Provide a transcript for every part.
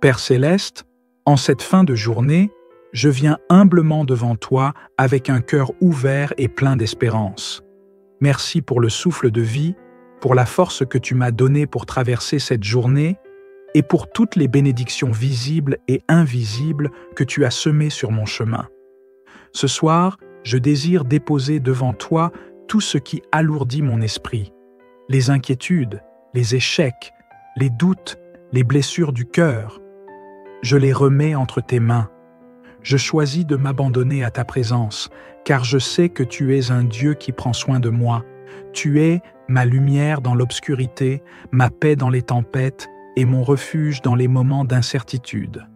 Père céleste, en cette fin de journée, je viens humblement devant toi avec un cœur ouvert et plein d'espérance. Merci pour le souffle de vie, pour la force que tu m'as donnée pour traverser cette journée et pour toutes les bénédictions visibles et invisibles que tu as semées sur mon chemin. Ce soir, je désire déposer devant toi tout ce qui alourdit mon esprit, les inquiétudes, les échecs, les doutes, les blessures du cœur. Je les remets entre tes mains. Je choisis de m'abandonner à ta présence, car je sais que tu es un Dieu qui prend soin de moi. Tu es ma lumière dans l'obscurité, ma paix dans les tempêtes et mon refuge dans les moments d'incertitude.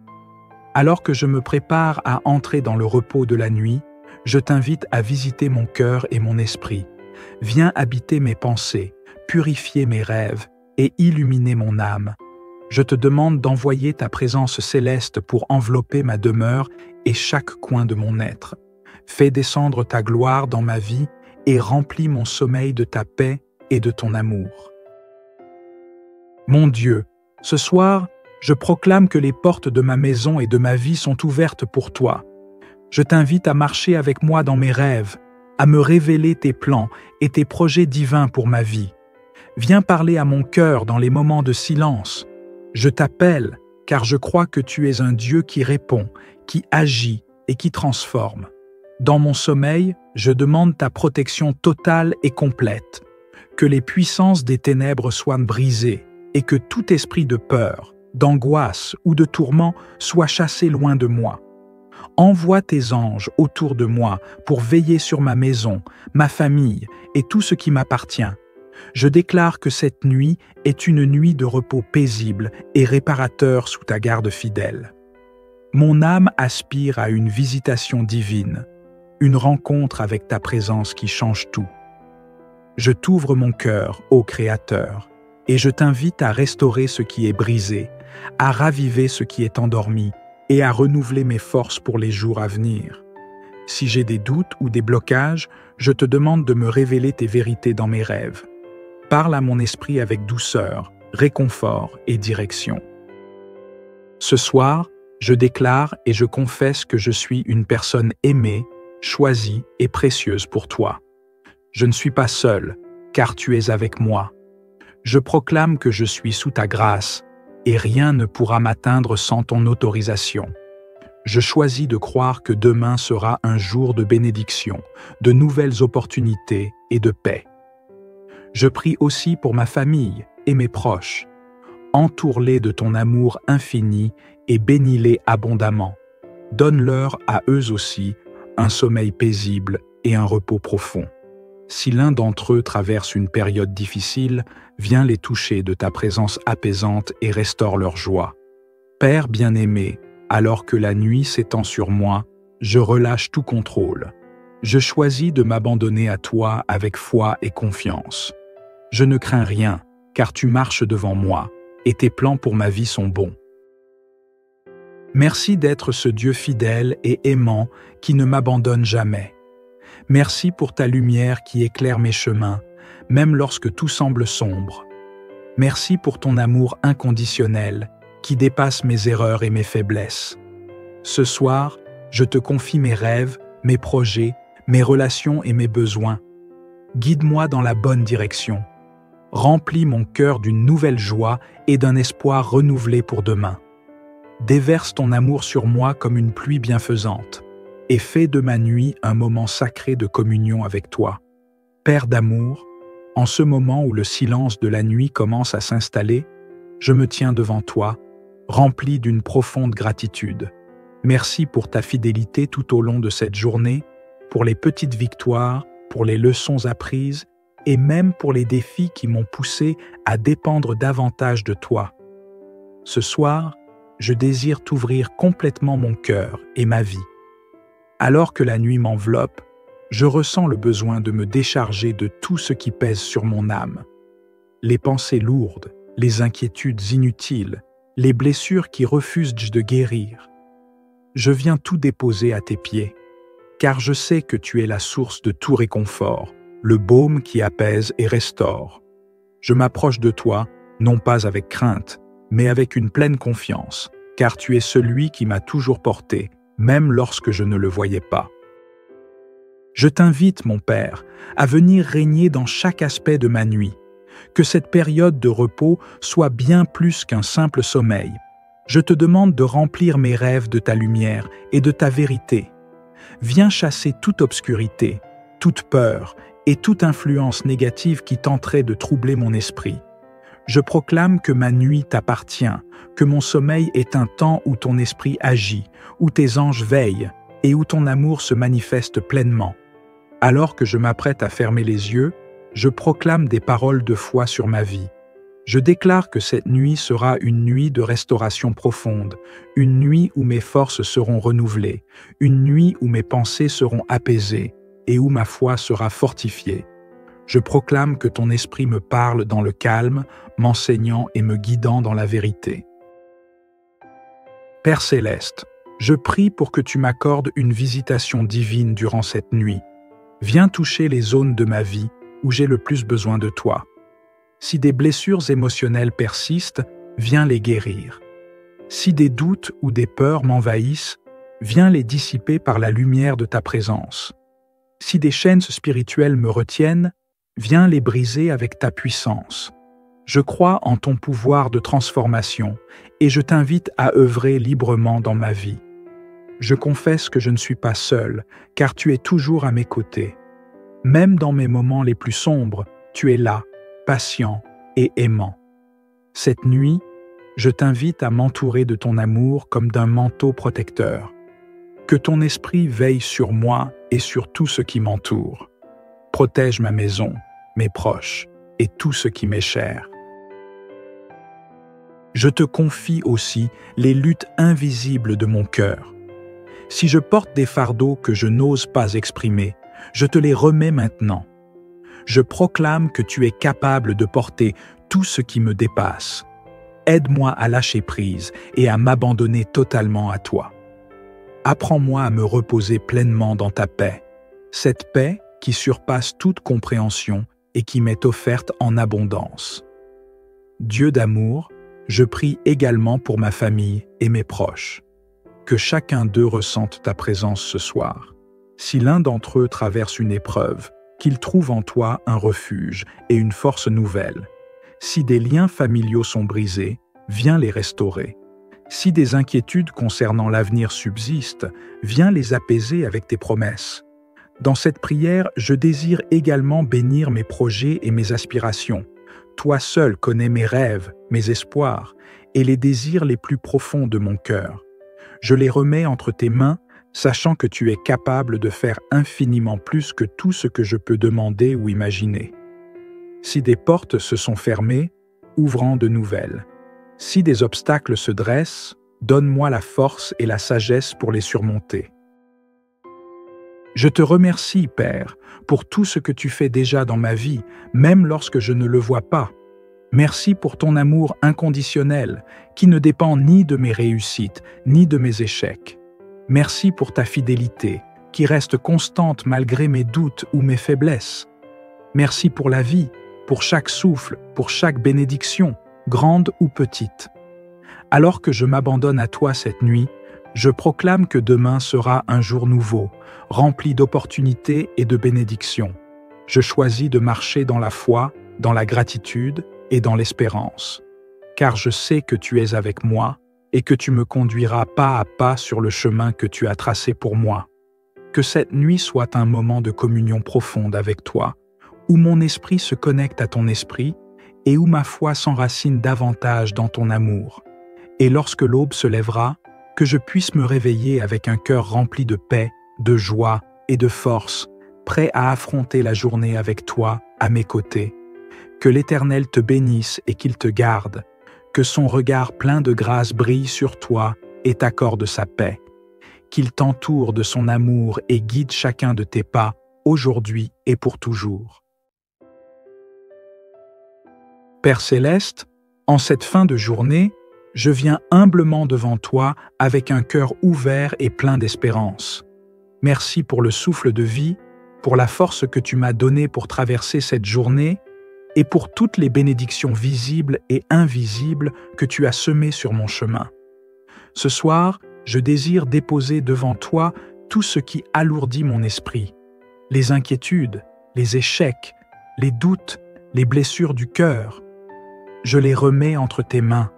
Alors que je me prépare à entrer dans le repos de la nuit, je t'invite à visiter mon cœur et mon esprit. Viens habiter mes pensées, purifier mes rêves et illuminer mon âme. Je te demande d'envoyer ta présence céleste pour envelopper ma demeure et chaque coin de mon être. Fais descendre ta gloire dans ma vie et remplis mon sommeil de ta paix et de ton amour. Mon Dieu, ce soir, je proclame que les portes de ma maison et de ma vie sont ouvertes pour toi. Je t'invite à marcher avec moi dans mes rêves, à me révéler tes plans et tes projets divins pour ma vie. Viens parler à mon cœur dans les moments de silence. Je t'appelle car je crois que tu es un Dieu qui répond, qui agit et qui transforme. Dans mon sommeil, je demande ta protection totale et complète. Que les puissances des ténèbres soient brisées et que tout esprit de peur, d'angoisse ou de tourment soit chassé loin de moi. Envoie tes anges autour de moi pour veiller sur ma maison, ma famille et tout ce qui m'appartient. Je déclare que cette nuit est une nuit de repos paisible et réparateur sous ta garde fidèle. Mon âme aspire à une visitation divine, une rencontre avec ta présence qui change tout. Je t'ouvre mon cœur, ô Créateur, et je t'invite à restaurer ce qui est brisé, à raviver ce qui est endormi et à renouveler mes forces pour les jours à venir. Si j'ai des doutes ou des blocages, je te demande de me révéler tes vérités dans mes rêves. Parle à mon esprit avec douceur, réconfort et direction. Ce soir, je déclare et je confesse que je suis une personne aimée, choisie et précieuse pour toi. Je ne suis pas seul, car tu es avec moi. Je proclame que je suis sous ta grâce, et rien ne pourra m'atteindre sans ton autorisation. Je choisis de croire que demain sera un jour de bénédiction, de nouvelles opportunités et de paix. Je prie aussi pour ma famille et mes proches. Entoure-les de ton amour infini et bénis-les abondamment. Donne-leur à eux aussi un sommeil paisible et un repos profond. Si l'un d'entre eux traverse une période difficile, viens les toucher de ta présence apaisante et restaure leur joie. Père bien-aimé, alors que la nuit s'étend sur moi, je relâche tout contrôle. Je choisis de m'abandonner à toi avec foi et confiance. Je ne crains rien, car tu marches devant moi, et tes plans pour ma vie sont bons. Merci d'être ce Dieu fidèle et aimant qui ne m'abandonne jamais. Merci pour ta lumière qui éclaire mes chemins, même lorsque tout semble sombre. Merci pour ton amour inconditionnel qui dépasse mes erreurs et mes faiblesses. Ce soir, je te confie mes rêves, mes projets, mes relations et mes besoins. Guide-moi dans la bonne direction. Remplis mon cœur d'une nouvelle joie et d'un espoir renouvelé pour demain. Déverse ton amour sur moi comme une pluie bienfaisante et fais de ma nuit un moment sacré de communion avec toi. Père d'amour, en ce moment où le silence de la nuit commence à s'installer, je me tiens devant toi, rempli d'une profonde gratitude. Merci pour ta fidélité tout au long de cette journée, pour les petites victoires, pour les leçons apprises et même pour les défis qui m'ont poussé à dépendre davantage de toi. Ce soir, je désire t'ouvrir complètement mon cœur et ma vie. Alors que la nuit m'enveloppe, je ressens le besoin de me décharger de tout ce qui pèse sur mon âme. Les pensées lourdes, les inquiétudes inutiles, les blessures qui refusent de guérir. Je viens tout déposer à tes pieds, car je sais que tu es la source de tout réconfort, le baume qui apaise et restaure. Je m'approche de toi, non pas avec crainte, mais avec une pleine confiance, car tu es celui qui m'a toujours porté, même lorsque je ne le voyais pas. Je t'invite, mon Père, à venir régner dans chaque aspect de ma nuit. Que cette période de repos soit bien plus qu'un simple sommeil. Je te demande de remplir mes rêves de ta lumière et de ta vérité. Viens chasser toute obscurité, toute peur et toute influence négative qui tenterait de troubler mon esprit. Je proclame que ma nuit t'appartient, que mon sommeil est un temps où ton esprit agit, où tes anges veillent et où ton amour se manifeste pleinement. Alors que je m'apprête à fermer les yeux, je proclame des paroles de foi sur ma vie. Je déclare que cette nuit sera une nuit de restauration profonde, une nuit où mes forces seront renouvelées, une nuit où mes pensées seront apaisées et où ma foi sera fortifiée. Je proclame que ton esprit me parle dans le calme, m'enseignant et me guidant dans la vérité. Père céleste, je prie pour que tu m'accordes une visitation divine durant cette nuit. Viens toucher les zones de ma vie où j'ai le plus besoin de toi. Si des blessures émotionnelles persistent, viens les guérir. Si des doutes ou des peurs m'envahissent, viens les dissiper par la lumière de ta présence. Si des chaînes spirituelles me retiennent, viens les briser avec ta puissance. Je crois en ton pouvoir de transformation et je t'invite à œuvrer librement dans ma vie. Je confesse que je ne suis pas seul, car tu es toujours à mes côtés. Même dans mes moments les plus sombres, tu es là, patient et aimant. Cette nuit, je t'invite à m'entourer de ton amour comme d'un manteau protecteur. Que ton esprit veille sur moi et sur tout ce qui m'entoure. Protège ma maison, mes proches et tout ce qui m'est cher. Je te confie aussi les luttes invisibles de mon cœur. Si je porte des fardeaux que je n'ose pas exprimer, je te les remets maintenant. Je proclame que tu es capable de porter tout ce qui me dépasse. Aide-moi à lâcher prise et à m'abandonner totalement à toi. Apprends-moi à me reposer pleinement dans ta paix, cette paix qui surpasse toute compréhension et qui m'est offerte en abondance. Dieu d'amour, je prie également pour ma famille et mes proches. Que chacun d'eux ressente ta présence ce soir. Si l'un d'entre eux traverse une épreuve, qu'il trouve en toi un refuge et une force nouvelle. Si des liens familiaux sont brisés, viens les restaurer. Si des inquiétudes concernant l'avenir subsistent, viens les apaiser avec tes promesses. Dans cette prière, je désire également bénir mes projets et mes aspirations. Toi seul connais mes rêves, mes espoirs et les désirs les plus profonds de mon cœur. Je les remets entre tes mains, sachant que tu es capable de faire infiniment plus que tout ce que je peux demander ou imaginer. Si des portes se sont fermées, ouvre-en de nouvelles. Si des obstacles se dressent, donne-moi la force et la sagesse pour les surmonter. Je te remercie, Père, pour tout ce que tu fais déjà dans ma vie, même lorsque je ne le vois pas. Merci pour ton amour inconditionnel, qui ne dépend ni de mes réussites, ni de mes échecs. Merci pour ta fidélité, qui reste constante malgré mes doutes ou mes faiblesses. Merci pour la vie, pour chaque souffle, pour chaque bénédiction, grande ou petite. Alors que je m'abandonne à toi cette nuit, je proclame que demain sera un jour nouveau, rempli d'opportunités et de bénédictions. Je choisis de marcher dans la foi, dans la gratitude et dans l'espérance, car je sais que tu es avec moi et que tu me conduiras pas à pas sur le chemin que tu as tracé pour moi. Que cette nuit soit un moment de communion profonde avec toi, où mon esprit se connecte à ton esprit et où ma foi s'enracine davantage dans ton amour. Et lorsque l'aube se lèvera, que je puisse me réveiller avec un cœur rempli de paix, de joie et de force, prêt à affronter la journée avec toi, à mes côtés. Que l'Éternel te bénisse et qu'il te garde, que son regard plein de grâce brille sur toi et t'accorde sa paix. Qu'il t'entoure de son amour et guide chacun de tes pas, aujourd'hui et pour toujours. Père céleste, en cette fin de journée, je viens humblement devant toi avec un cœur ouvert et plein d'espérance. Merci pour le souffle de vie, pour la force que tu m'as donnée pour traverser cette journée et pour toutes les bénédictions visibles et invisibles que tu as semées sur mon chemin. Ce soir, je désire déposer devant toi tout ce qui alourdit mon esprit, les inquiétudes, les échecs, les doutes, les blessures du cœur. Je les remets entre tes mains.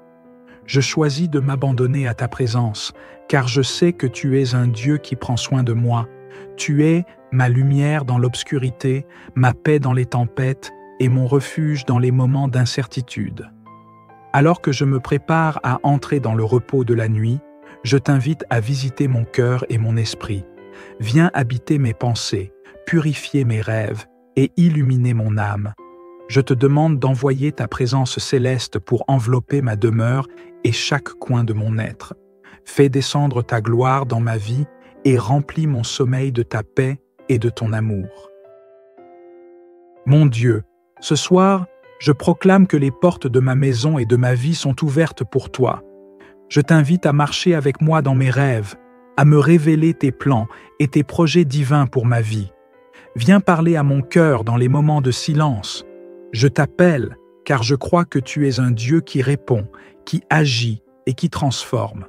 Je choisis de m'abandonner à ta présence, car je sais que tu es un Dieu qui prend soin de moi. Tu es ma lumière dans l'obscurité, ma paix dans les tempêtes et mon refuge dans les moments d'incertitude. Alors que je me prépare à entrer dans le repos de la nuit, je t'invite à visiter mon cœur et mon esprit. Viens habiter mes pensées, purifier mes rêves et illuminer mon âme. Je te demande d'envoyer ta présence céleste pour envelopper ma demeure et chaque coin de mon être. Fais descendre ta gloire dans ma vie et remplis mon sommeil de ta paix et de ton amour. Mon Dieu, ce soir, je proclame que les portes de ma maison et de ma vie sont ouvertes pour toi. Je t'invite à marcher avec moi dans mes rêves, à me révéler tes plans et tes projets divins pour ma vie. Viens parler à mon cœur dans les moments de silence. Je t'appelle, car je crois que tu es un Dieu qui répond, qui agit et qui transforme.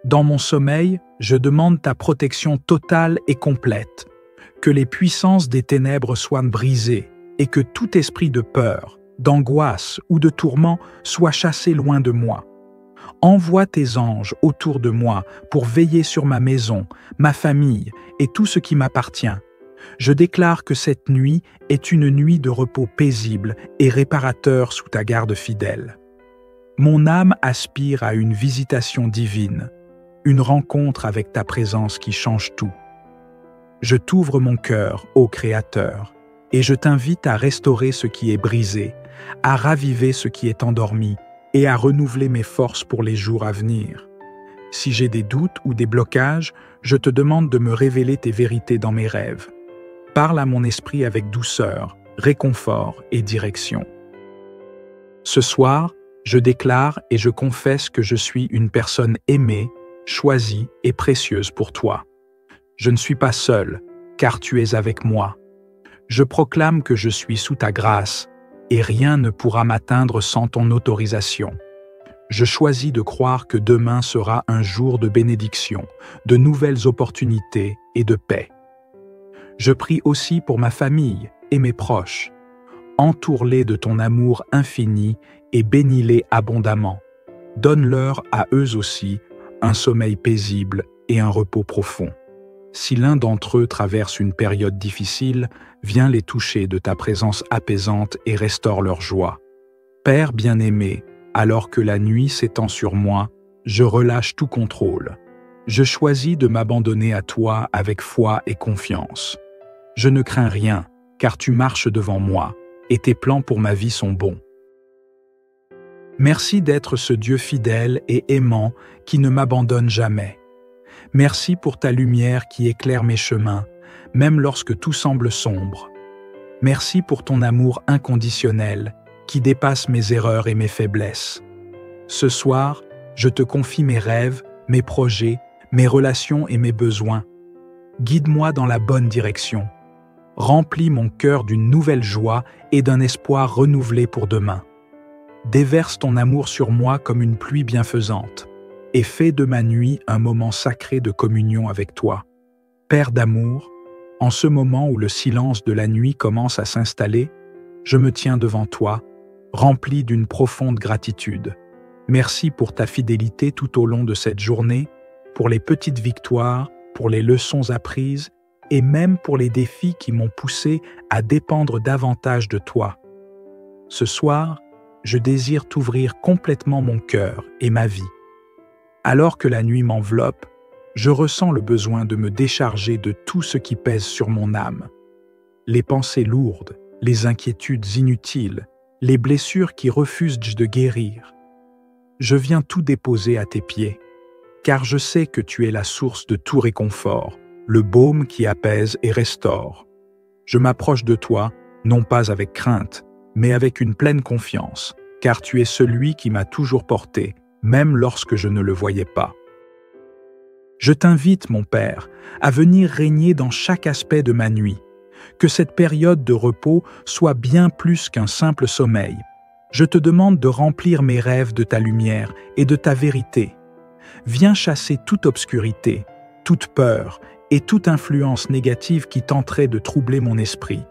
Dans mon sommeil, je demande ta protection totale et complète. Que les puissances des ténèbres soient brisées et que tout esprit de peur, d'angoisse ou de tourment soit chassé loin de moi. Envoie tes anges autour de moi pour veiller sur ma maison, ma famille et tout ce qui m'appartient. Je déclare que cette nuit est une nuit de repos paisible et réparateur sous ta garde fidèle. Mon âme aspire à une visitation divine, une rencontre avec ta présence qui change tout. Je t'ouvre mon cœur, ô Créateur, et je t'invite à restaurer ce qui est brisé, à raviver ce qui est endormi et à renouveler mes forces pour les jours à venir. Si j'ai des doutes ou des blocages, je te demande de me révéler tes vérités dans mes rêves. Parle à mon esprit avec douceur, réconfort et direction. Ce soir, je déclare et je confesse que je suis une personne aimée, choisie et précieuse pour toi. Je ne suis pas seul, car tu es avec moi. Je proclame que je suis sous ta grâce, et rien ne pourra m'atteindre sans ton autorisation. Je choisis de croire que demain sera un jour de bénédiction, de nouvelles opportunités et de paix. Je prie aussi pour ma famille et mes proches. Entoure-les de ton amour infini et bénis-les abondamment. Donne-leur à eux aussi un sommeil paisible et un repos profond. Si l'un d'entre eux traverse une période difficile, viens les toucher de ta présence apaisante et restaure leur joie. Père bien-aimé, alors que la nuit s'étend sur moi, je relâche tout contrôle. Je choisis de m'abandonner à toi avec foi et confiance. Je ne crains rien, car tu marches devant moi, et tes plans pour ma vie sont bons. Merci d'être ce Dieu fidèle et aimant qui ne m'abandonne jamais. Merci pour ta lumière qui éclaire mes chemins, même lorsque tout semble sombre. Merci pour ton amour inconditionnel qui dépasse mes erreurs et mes faiblesses. Ce soir, je te confie mes rêves, mes projets, mes relations et mes besoins. Guide-moi dans la bonne direction. Remplis mon cœur d'une nouvelle joie et d'un espoir renouvelé pour demain. Déverse ton amour sur moi comme une pluie bienfaisante et fais de ma nuit un moment sacré de communion avec toi. Père d'amour, en ce moment où le silence de la nuit commence à s'installer, je me tiens devant toi, rempli d'une profonde gratitude. Merci pour ta fidélité tout au long de cette journée, pour les petites victoires, pour les leçons apprises et même pour les défis qui m'ont poussé à dépendre davantage de toi. Ce soir, je désire t'ouvrir complètement mon cœur et ma vie. Alors que la nuit m'enveloppe, je ressens le besoin de me décharger de tout ce qui pèse sur mon âme. Les pensées lourdes, les inquiétudes inutiles, les blessures qui refusent de guérir. Je viens tout déposer à tes pieds, car je sais que tu es la source de tout réconfort, le baume qui apaise et restaure. Je m'approche de toi, non pas avec crainte, mais avec une pleine confiance, car tu es celui qui m'a toujours porté, même lorsque je ne le voyais pas. Je t'invite, mon Père, à venir régner dans chaque aspect de ma nuit, que cette période de repos soit bien plus qu'un simple sommeil. Je te demande de remplir mes rêves de ta lumière et de ta vérité. Viens chasser toute obscurité, toute peur et toute influence négative qui tenterait de troubler mon esprit.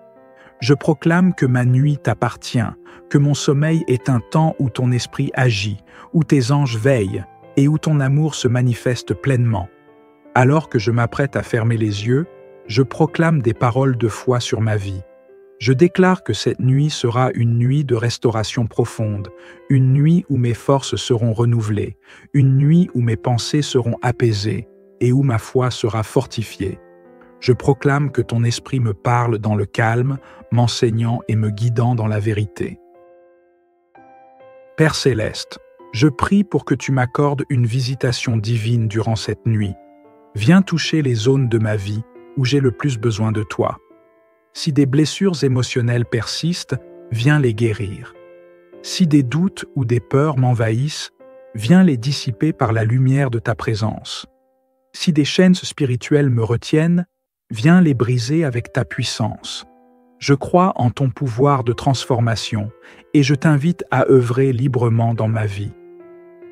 Je proclame que ma nuit t'appartient, que mon sommeil est un temps où ton esprit agit, où tes anges veillent et où ton amour se manifeste pleinement. Alors que je m'apprête à fermer les yeux, je proclame des paroles de foi sur ma vie. Je déclare que cette nuit sera une nuit de restauration profonde, une nuit où mes forces seront renouvelées, une nuit où mes pensées seront apaisées et où ma foi sera fortifiée. Je proclame que ton esprit me parle dans le calme, m'enseignant et me guidant dans la vérité. Père céleste, je prie pour que tu m'accordes une visitation divine durant cette nuit. Viens toucher les zones de ma vie où j'ai le plus besoin de toi. Si des blessures émotionnelles persistent, viens les guérir. Si des doutes ou des peurs m'envahissent, viens les dissiper par la lumière de ta présence. Si des chaînes spirituelles me retiennent, viens les briser avec ta puissance. Je crois en ton pouvoir de transformation et je t'invite à œuvrer librement dans ma vie.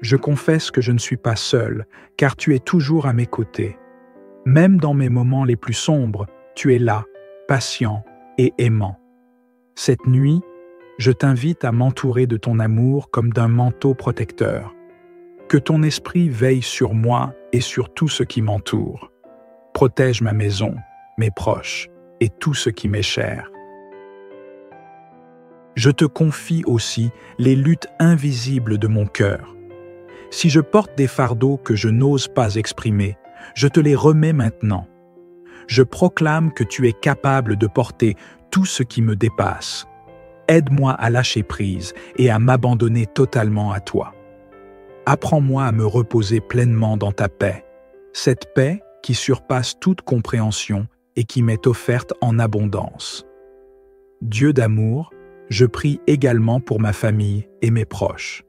Je confesse que je ne suis pas seul, car tu es toujours à mes côtés. Même dans mes moments les plus sombres, tu es là, patient et aimant. Cette nuit, je t'invite à m'entourer de ton amour comme d'un manteau protecteur. Que ton esprit veille sur moi et sur tout ce qui m'entoure. Protège ma maison, mes proches et tout ce qui m'est cher. Je te confie aussi les luttes invisibles de mon cœur. Si je porte des fardeaux que je n'ose pas exprimer, je te les remets maintenant. Je proclame que tu es capable de porter tout ce qui me dépasse. Aide-moi à lâcher prise et à m'abandonner totalement à toi. Apprends-moi à me reposer pleinement dans ta paix, cette paix qui surpasse toute compréhension et qui m'est offerte en abondance. Dieu d'amour, je prie également pour ma famille et mes proches.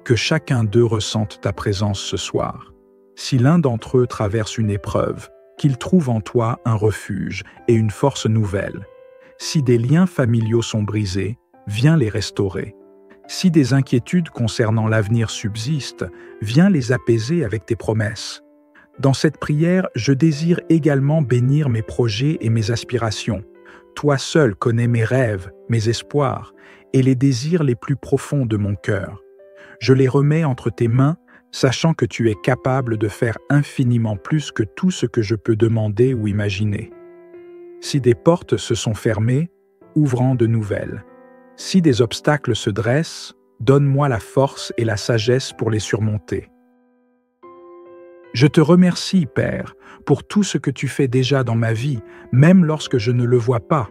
Que chacun d'eux ressente ta présence ce soir. Si l'un d'entre eux traverse une épreuve, qu'il trouve en toi un refuge et une force nouvelle. Si des liens familiaux sont brisés, viens les restaurer. Si des inquiétudes concernant l'avenir subsistent, viens les apaiser avec tes promesses. Dans cette prière, je désire également bénir mes projets et mes aspirations. Toi seul connais mes rêves, mes espoirs et les désirs les plus profonds de mon cœur. Je les remets entre tes mains, sachant que tu es capable de faire infiniment plus que tout ce que je peux demander ou imaginer. Si des portes se sont fermées, ouvre-en de nouvelles. Si des obstacles se dressent, donne-moi la force et la sagesse pour les surmonter. Je te remercie, Père, pour tout ce que tu fais déjà dans ma vie, même lorsque je ne le vois pas.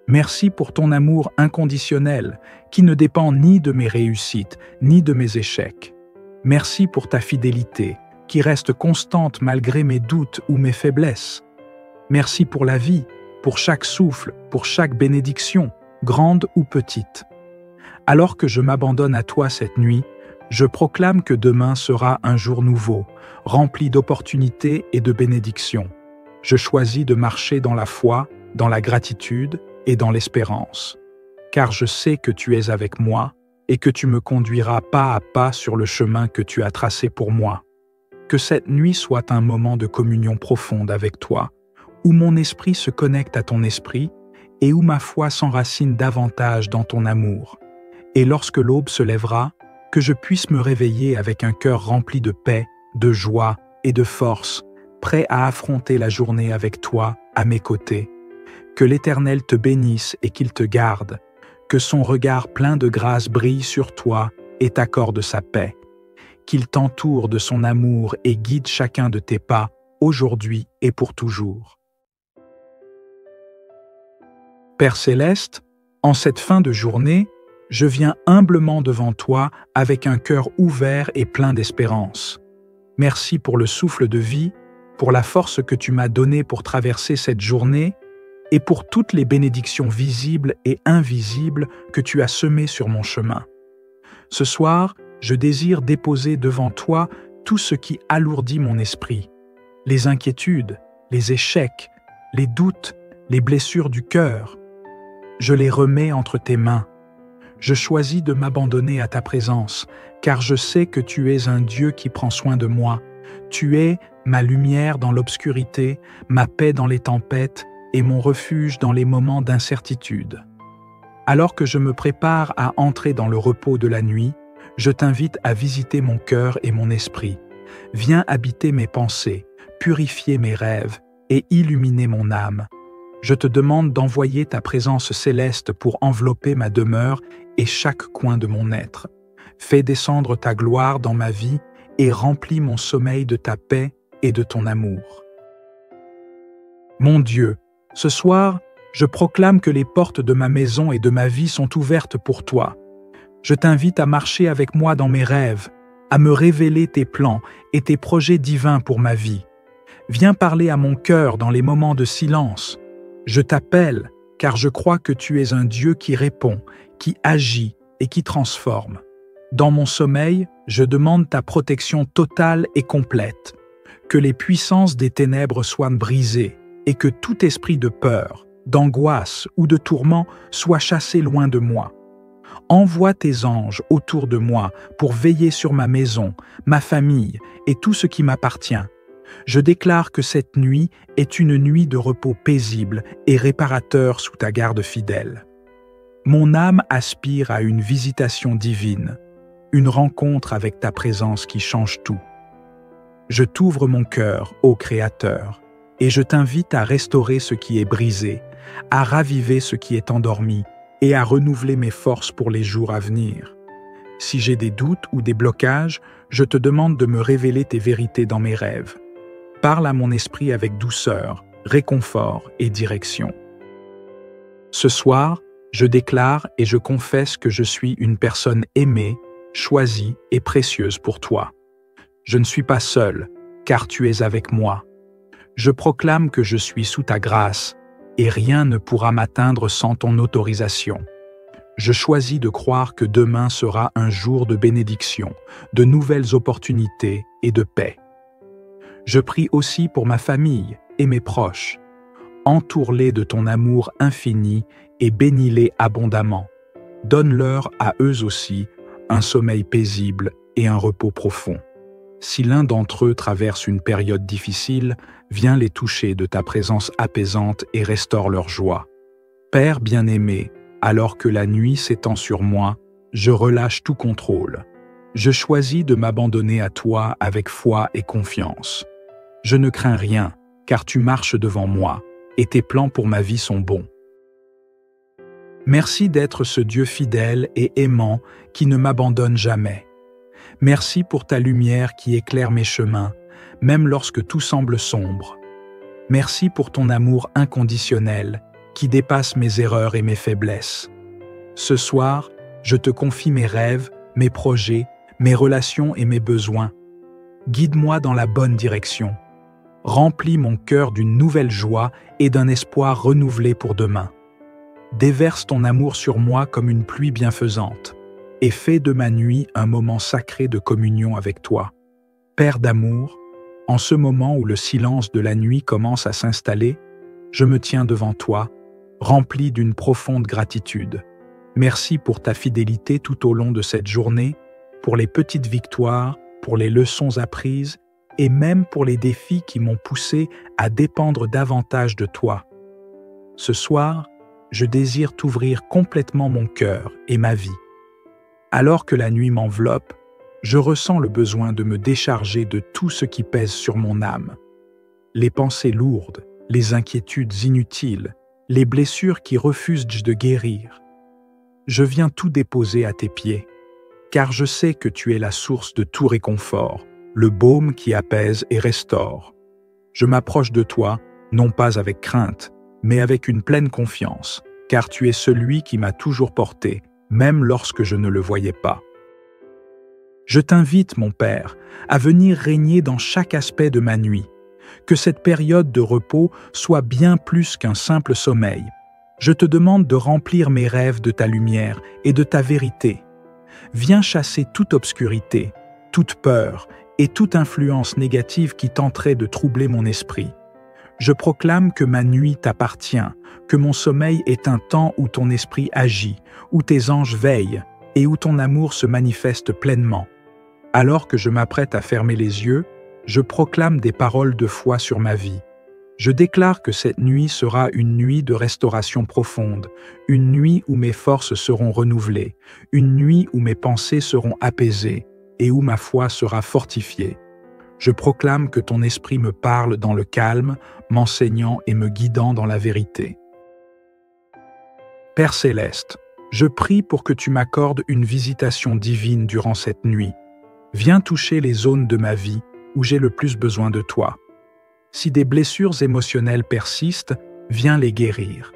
Merci pour ton amour inconditionnel, qui ne dépend ni de mes réussites, ni de mes échecs. Merci pour ta fidélité, qui reste constante malgré mes doutes ou mes faiblesses. Merci pour la vie, pour chaque souffle, pour chaque bénédiction, grande ou petite. Alors que je m'abandonne à toi cette nuit, je proclame que demain sera un jour nouveau, rempli d'opportunités et de bénédictions. Je choisis de marcher dans la foi, dans la gratitude et dans l'espérance, car je sais que tu es avec moi et que tu me conduiras pas à pas sur le chemin que tu as tracé pour moi. Que cette nuit soit un moment de communion profonde avec toi, où mon esprit se connecte à ton esprit et où ma foi s'enracine davantage dans ton amour. Et lorsque l'aube se lèvera, que je puisse me réveiller avec un cœur rempli de paix, de joie et de force, prêt à affronter la journée avec toi, à mes côtés. Que l'Éternel te bénisse et qu'il te garde, que son regard plein de grâce brille sur toi et t'accorde sa paix. Qu'il t'entoure de son amour et guide chacun de tes pas, aujourd'hui et pour toujours. Père céleste, en cette fin de journée, je viens humblement devant toi avec un cœur ouvert et plein d'espérance. Merci pour le souffle de vie, pour la force que tu m'as donnée pour traverser cette journée et pour toutes les bénédictions visibles et invisibles que tu as semées sur mon chemin. Ce soir, je désire déposer devant toi tout ce qui alourdit mon esprit, les inquiétudes, les échecs, les doutes, les blessures du cœur. Je les remets entre tes mains. Je choisis de m'abandonner à ta présence, car je sais que tu es un Dieu qui prend soin de moi Tu es ma lumière dans l'obscurité, ma paix dans les tempêtes et mon refuge dans les moments d'incertitude. Alors que je me prépare à entrer dans le repos de la nuit, je t'invite à visiter mon cœur et mon esprit. Viens habiter mes pensées, purifier mes rêves et illuminer mon âme. Je te demande d'envoyer ta présence céleste pour envelopper ma demeure et chaque coin de mon être. Fais descendre ta gloire dans ma vie et remplis mon sommeil de ta paix et de ton amour. Mon Dieu, ce soir, je proclame que les portes de ma maison et de ma vie sont ouvertes pour toi. Je t'invite à marcher avec moi dans mes rêves, à me révéler tes plans et tes projets divins pour ma vie. Viens parler à mon cœur dans les moments de silence. Je t'appelle car je crois que tu es un Dieu qui répond, qui agit et qui transforme. Dans mon sommeil, je demande ta protection totale et complète. Que les puissances des ténèbres soient brisées et que tout esprit de peur, d'angoisse ou de tourment soit chassé loin de moi. Envoie tes anges autour de moi pour veiller sur ma maison, ma famille et tout ce qui m'appartient. Je déclare que cette nuit est une nuit de repos paisible et réparateur sous ta garde fidèle. Mon âme aspire à une visitation divine, une rencontre avec ta présence qui change tout. Je t'ouvre mon cœur, ô Créateur, et je t'invite à restaurer ce qui est brisé, à raviver ce qui est endormi et à renouveler mes forces pour les jours à venir. Si j'ai des doutes ou des blocages, je te demande de me révéler tes vérités dans mes rêves. Parle à mon esprit avec douceur, réconfort et direction. Ce soir, je déclare et je confesse que je suis une personne aimée, choisie et précieuse pour toi. Je ne suis pas seul, car tu es avec moi. Je proclame que je suis sous ta grâce, et rien ne pourra m'atteindre sans ton autorisation. Je choisis de croire que demain sera un jour de bénédiction, de nouvelles opportunités et de paix. Je prie aussi pour ma famille et mes proches. Entoure-les de ton amour infini et bénis-les abondamment. Donne-leur à eux aussi un sommeil paisible et un repos profond. Si l'un d'entre eux traverse une période difficile, viens les toucher de ta présence apaisante et restaure leur joie. Père bien-aimé, alors que la nuit s'étend sur moi, je relâche tout contrôle. Je choisis de m'abandonner à toi avec foi et confiance. Je ne crains rien, car tu marches devant moi, et tes plans pour ma vie sont bons. Merci d'être ce Dieu fidèle et aimant qui ne m'abandonne jamais. Merci pour ta lumière qui éclaire mes chemins, même lorsque tout semble sombre. Merci pour ton amour inconditionnel qui dépasse mes erreurs et mes faiblesses. Ce soir, je te confie mes rêves, mes projets, mes relations et mes besoins. Guide-moi dans la bonne direction. Remplis mon cœur d'une nouvelle joie et d'un espoir renouvelé pour demain. Déverse ton amour sur moi comme une pluie bienfaisante et fais de ma nuit un moment sacré de communion avec toi. Père d'amour, en ce moment où le silence de la nuit commence à s'installer, je me tiens devant toi, rempli d'une profonde gratitude. Merci pour ta fidélité tout au long de cette journée, pour les petites victoires, pour les leçons apprises et même pour les défis qui m'ont poussé à dépendre davantage de toi. Ce soir, je désire t'ouvrir complètement mon cœur et ma vie. Alors que la nuit m'enveloppe, je ressens le besoin de me décharger de tout ce qui pèse sur mon âme. Les pensées lourdes, les inquiétudes inutiles, les blessures qui refusent de guérir. Je viens tout déposer à tes pieds, car je sais que tu es la source de tout réconfort, le baume qui apaise et restaure. Je m'approche de toi, non pas avec crainte, mais avec une pleine confiance, car tu es celui qui m'a toujours porté, même lorsque je ne le voyais pas. Je t'invite, mon Père, à venir régner dans chaque aspect de ma nuit, que cette période de repos soit bien plus qu'un simple sommeil. Je te demande de remplir mes rêves de ta lumière et de ta vérité. Viens chasser toute obscurité, toute peur et toute influence négative qui tenterait de troubler mon esprit. Je proclame que ma nuit t'appartient, que mon sommeil est un temps où ton esprit agit, où tes anges veillent et où ton amour se manifeste pleinement. Alors que je m'apprête à fermer les yeux, je proclame des paroles de foi sur ma vie. Je déclare que cette nuit sera une nuit de restauration profonde, une nuit où mes forces seront renouvelées, une nuit où mes pensées seront apaisées et où ma foi sera fortifiée. Je proclame que ton esprit me parle dans le calme, m'enseignant et me guidant dans la vérité. Père céleste, je prie pour que tu m'accordes une visitation divine durant cette nuit. Viens toucher les zones de ma vie où j'ai le plus besoin de toi. Si des blessures émotionnelles persistent, viens les guérir.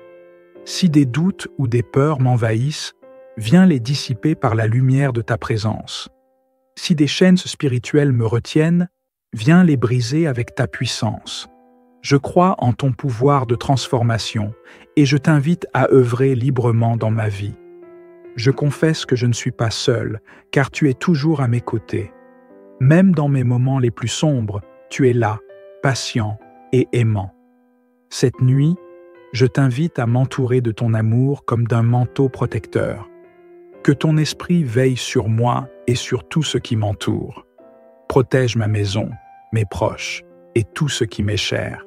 Si des doutes ou des peurs m'envahissent, viens les dissiper par la lumière de ta présence. Si des chaînes spirituelles me retiennent, viens les briser avec ta puissance. Je crois en ton pouvoir de transformation et je t'invite à œuvrer librement dans ma vie. Je confesse que je ne suis pas seul, car tu es toujours à mes côtés. Même dans mes moments les plus sombres, tu es là, patient et aimant. Cette nuit, je t'invite à m'entourer de ton amour comme d'un manteau protecteur. Que ton esprit veille sur moi et sur tout ce qui m'entoure. Protège ma maison, mes proches et tout ce qui m'est cher.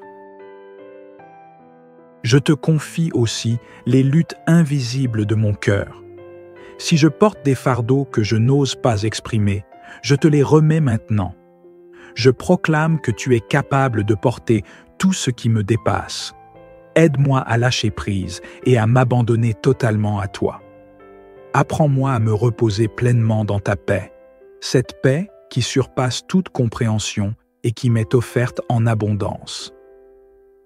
Je te confie aussi les luttes invisibles de mon cœur. Si je porte des fardeaux que je n'ose pas exprimer, je te les remets maintenant. Je proclame que tu es capable de porter tout ce qui me dépasse. Aide-moi à lâcher prise et à m'abandonner totalement à toi. Apprends-moi à me reposer pleinement dans ta paix, cette paix qui surpasse toute compréhension et qui m'est offerte en abondance.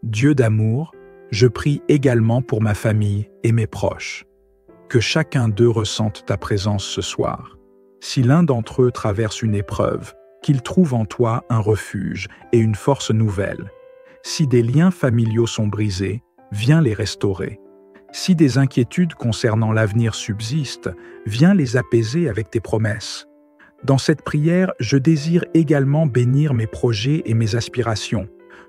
Dieu d'amour, je prie également pour ma famille et mes proches. Que chacun d'eux ressente ta présence ce soir. Si l'un d'entre eux traverse une épreuve, qu'il trouve en toi un refuge et une force nouvelle. Si des liens familiaux sont brisés, viens les restaurer. Si des inquiétudes concernant l'avenir subsistent, viens les apaiser avec tes promesses. Dans cette prière, je désire également bénir mes projets et mes aspirations.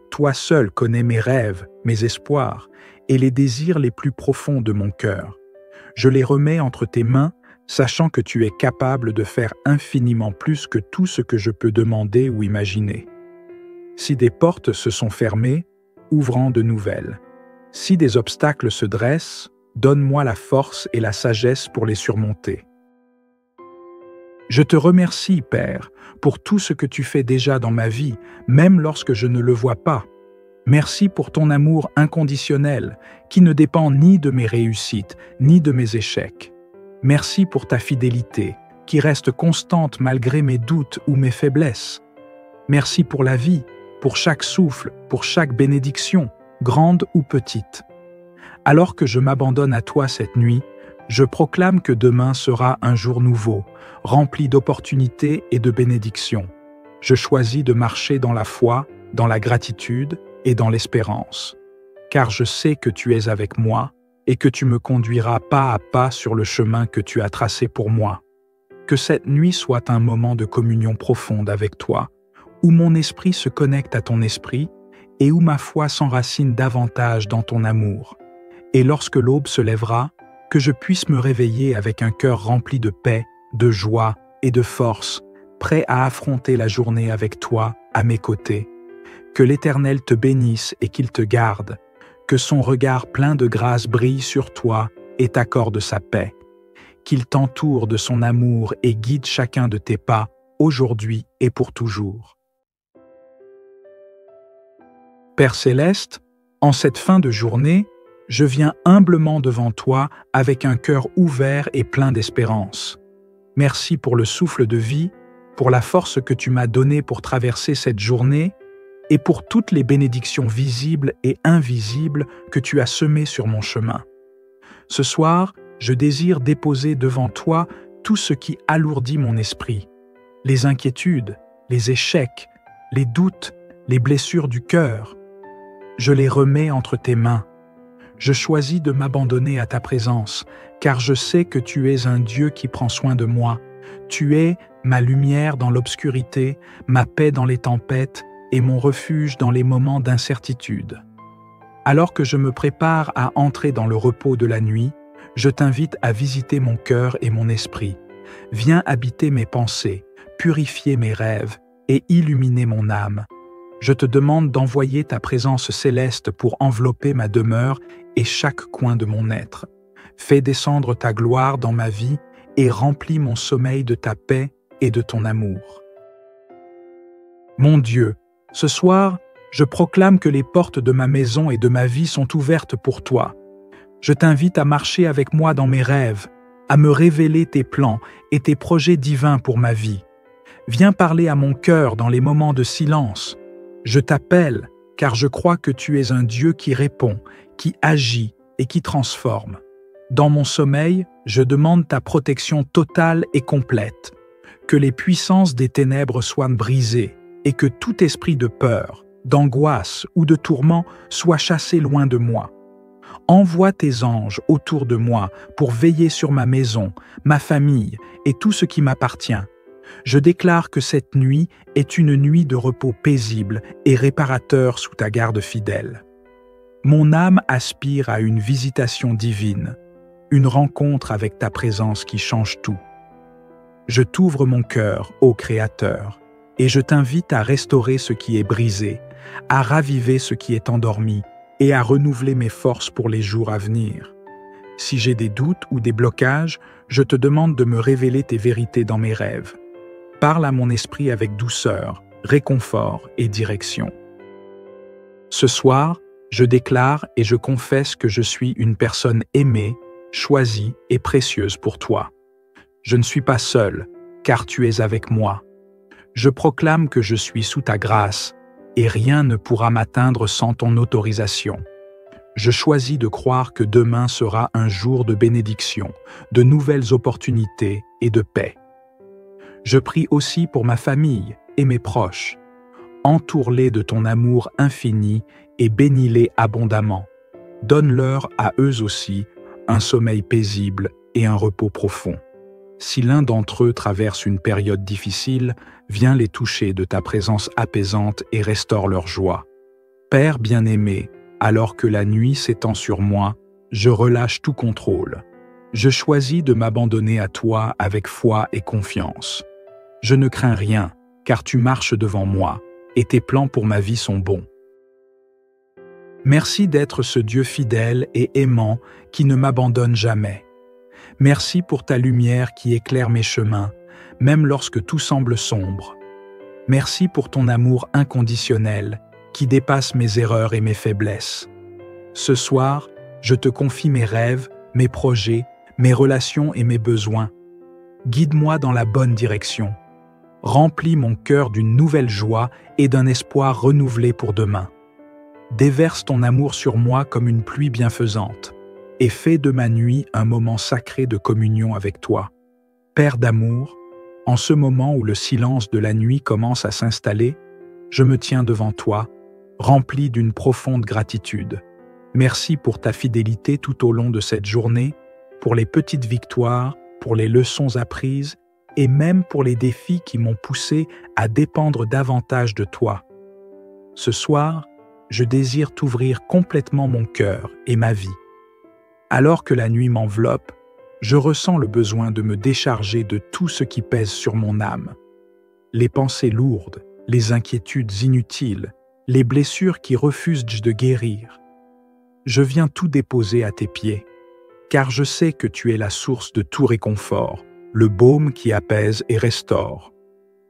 Toi seul connais mes rêves, mes espoirs et les désirs les plus profonds de mon cœur. Je les remets entre tes mains, sachant que tu es capable de faire infiniment plus que tout ce que je peux demander ou imaginer. Si des portes se sont fermées, ouvre-en de nouvelles. Si des obstacles se dressent, donne-moi la force et la sagesse pour les surmonter. Je te remercie, Père, pour tout ce que tu fais déjà dans ma vie, même lorsque je ne le vois pas. Merci pour ton amour inconditionnel, qui ne dépend ni de mes réussites, ni de mes échecs. Merci pour ta fidélité, qui reste constante malgré mes doutes ou mes faiblesses. Merci pour la vie, pour chaque souffle, pour chaque bénédiction, grande ou petite. Alors que je m'abandonne à toi cette nuit, je proclame que demain sera un jour nouveau, rempli d'opportunités et de bénédictions. Je choisis de marcher dans la foi, dans la gratitude et dans l'espérance. Car je sais que tu es avec moi et que tu me conduiras pas à pas sur le chemin que tu as tracé pour moi. Que cette nuit soit un moment de communion profonde avec toi, où mon esprit se connecte à ton esprit et où ma foi s'enracine davantage dans ton amour. Et lorsque l'aube se lèvera, que je puisse me réveiller avec un cœur rempli de paix, de joie et de force, prêt à affronter la journée avec toi, à mes côtés. Que l'Éternel te bénisse et qu'il te garde, que son regard plein de grâce brille sur toi et t'accorde sa paix. Qu'il t'entoure de son amour et guide chacun de tes pas, aujourd'hui et pour toujours. Père céleste, en cette fin de journée, je viens humblement devant toi avec un cœur ouvert et plein d'espérance. Merci pour le souffle de vie, pour la force que tu m'as donnée pour traverser cette journée et pour toutes les bénédictions visibles et invisibles que tu as semées sur mon chemin. Ce soir, je désire déposer devant toi tout ce qui alourdit mon esprit, les inquiétudes, les échecs, les doutes, les blessures du cœur. Je les remets entre tes mains. Je choisis de m'abandonner à ta présence, car je sais que tu es un Dieu qui prend soin de moi. Tu es ma lumière dans l'obscurité, ma paix dans les tempêtes et mon refuge dans les moments d'incertitude. Alors que je me prépare à entrer dans le repos de la nuit, je t'invite à visiter mon cœur et mon esprit. Viens habiter mes pensées, purifier mes rêves et illuminer mon âme. Je te demande d'envoyer ta présence céleste pour envelopper ma demeure et chaque coin de mon être. Fais descendre ta gloire dans ma vie et remplis mon sommeil de ta paix et de ton amour. Mon Dieu, ce soir, je proclame que les portes de ma maison et de ma vie sont ouvertes pour toi. Je t'invite à marcher avec moi dans mes rêves, à me révéler tes plans et tes projets divins pour ma vie. Viens parler à mon cœur dans les moments de silence. Je t'appelle car je crois que tu es un Dieu qui répond, qui agit et qui transforme. Dans mon sommeil, je demande ta protection totale et complète. Que les puissances des ténèbres soient brisées et que tout esprit de peur, d'angoisse ou de tourment soit chassé loin de moi. Envoie tes anges autour de moi pour veiller sur ma maison, ma famille et tout ce qui m'appartient. Je déclare que cette nuit est une nuit de repos paisible et réparateur sous ta garde fidèle. Mon âme aspire à une visitation divine, une rencontre avec ta présence qui change tout. Je t'ouvre mon cœur, ô Créateur, et je t'invite à restaurer ce qui est brisé, à raviver ce qui est endormi et à renouveler mes forces pour les jours à venir. Si j'ai des doutes ou des blocages, je te demande de me révéler tes vérités dans mes rêves. Parle à mon esprit avec douceur, réconfort et direction. Ce soir, je déclare et je confesse que je suis une personne aimée, choisie et précieuse pour toi. Je ne suis pas seul, car tu es avec moi. Je proclame que je suis sous ta grâce, et rien ne pourra m'atteindre sans ton autorisation. Je choisis de croire que demain sera un jour de bénédiction, de nouvelles opportunités et de paix. Je prie aussi pour ma famille et mes proches. Entoure-les de ton amour infini et bénis-les abondamment. Donne-leur à eux aussi un sommeil paisible et un repos profond. Si l'un d'entre eux traverse une période difficile, viens les toucher de ta présence apaisante et restaure leur joie. Père bien-aimé, alors que la nuit s'étend sur moi, je relâche tout contrôle. Je choisis de m'abandonner à toi avec foi et confiance. Je ne crains rien, car tu marches devant moi, et tes plans pour ma vie sont bons. Merci d'être ce Dieu fidèle et aimant qui ne m'abandonne jamais. Merci pour ta lumière qui éclaire mes chemins, même lorsque tout semble sombre. Merci pour ton amour inconditionnel qui dépasse mes erreurs et mes faiblesses. Ce soir, je te confie mes rêves, mes projets, mes relations et mes besoins. Guide-moi dans la bonne direction. Remplis mon cœur d'une nouvelle joie et d'un espoir renouvelé pour demain. Déverse ton amour sur moi comme une pluie bienfaisante et fais de ma nuit un moment sacré de communion avec toi. Père d'amour, en ce moment où le silence de la nuit commence à s'installer, je me tiens devant toi, rempli d'une profonde gratitude. Merci pour ta fidélité tout au long de cette journée, pour les petites victoires, pour les leçons apprises et même pour les défis qui m'ont poussé à dépendre davantage de toi. Ce soir, je désire t'ouvrir complètement mon cœur et ma vie. Alors que la nuit m'enveloppe, je ressens le besoin de me décharger de tout ce qui pèse sur mon âme. Les pensées lourdes, les inquiétudes inutiles, les blessures qui refusent de guérir. Je viens tout déposer à tes pieds, car je sais que tu es la source de tout réconfort, le baume qui apaise et restaure.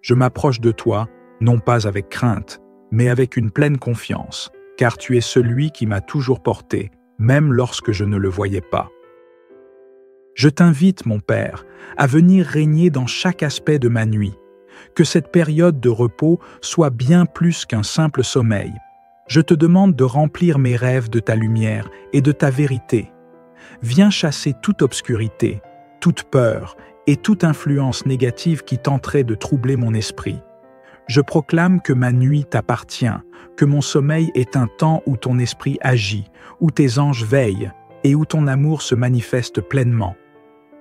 Je m'approche de toi, non pas avec crainte, mais avec une pleine confiance, car tu es celui qui m'a toujours porté, même lorsque je ne le voyais pas. Je t'invite, mon Père, à venir régner dans chaque aspect de ma nuit, que cette période de repos soit bien plus qu'un simple sommeil. Je te demande de remplir mes rêves de ta lumière et de ta vérité. Viens chasser toute obscurité, toute peur et toute influence négative qui tenterait de troubler mon esprit. Je proclame que ma nuit t'appartient, que mon sommeil est un temps où ton esprit agit, où tes anges veillent et où ton amour se manifeste pleinement.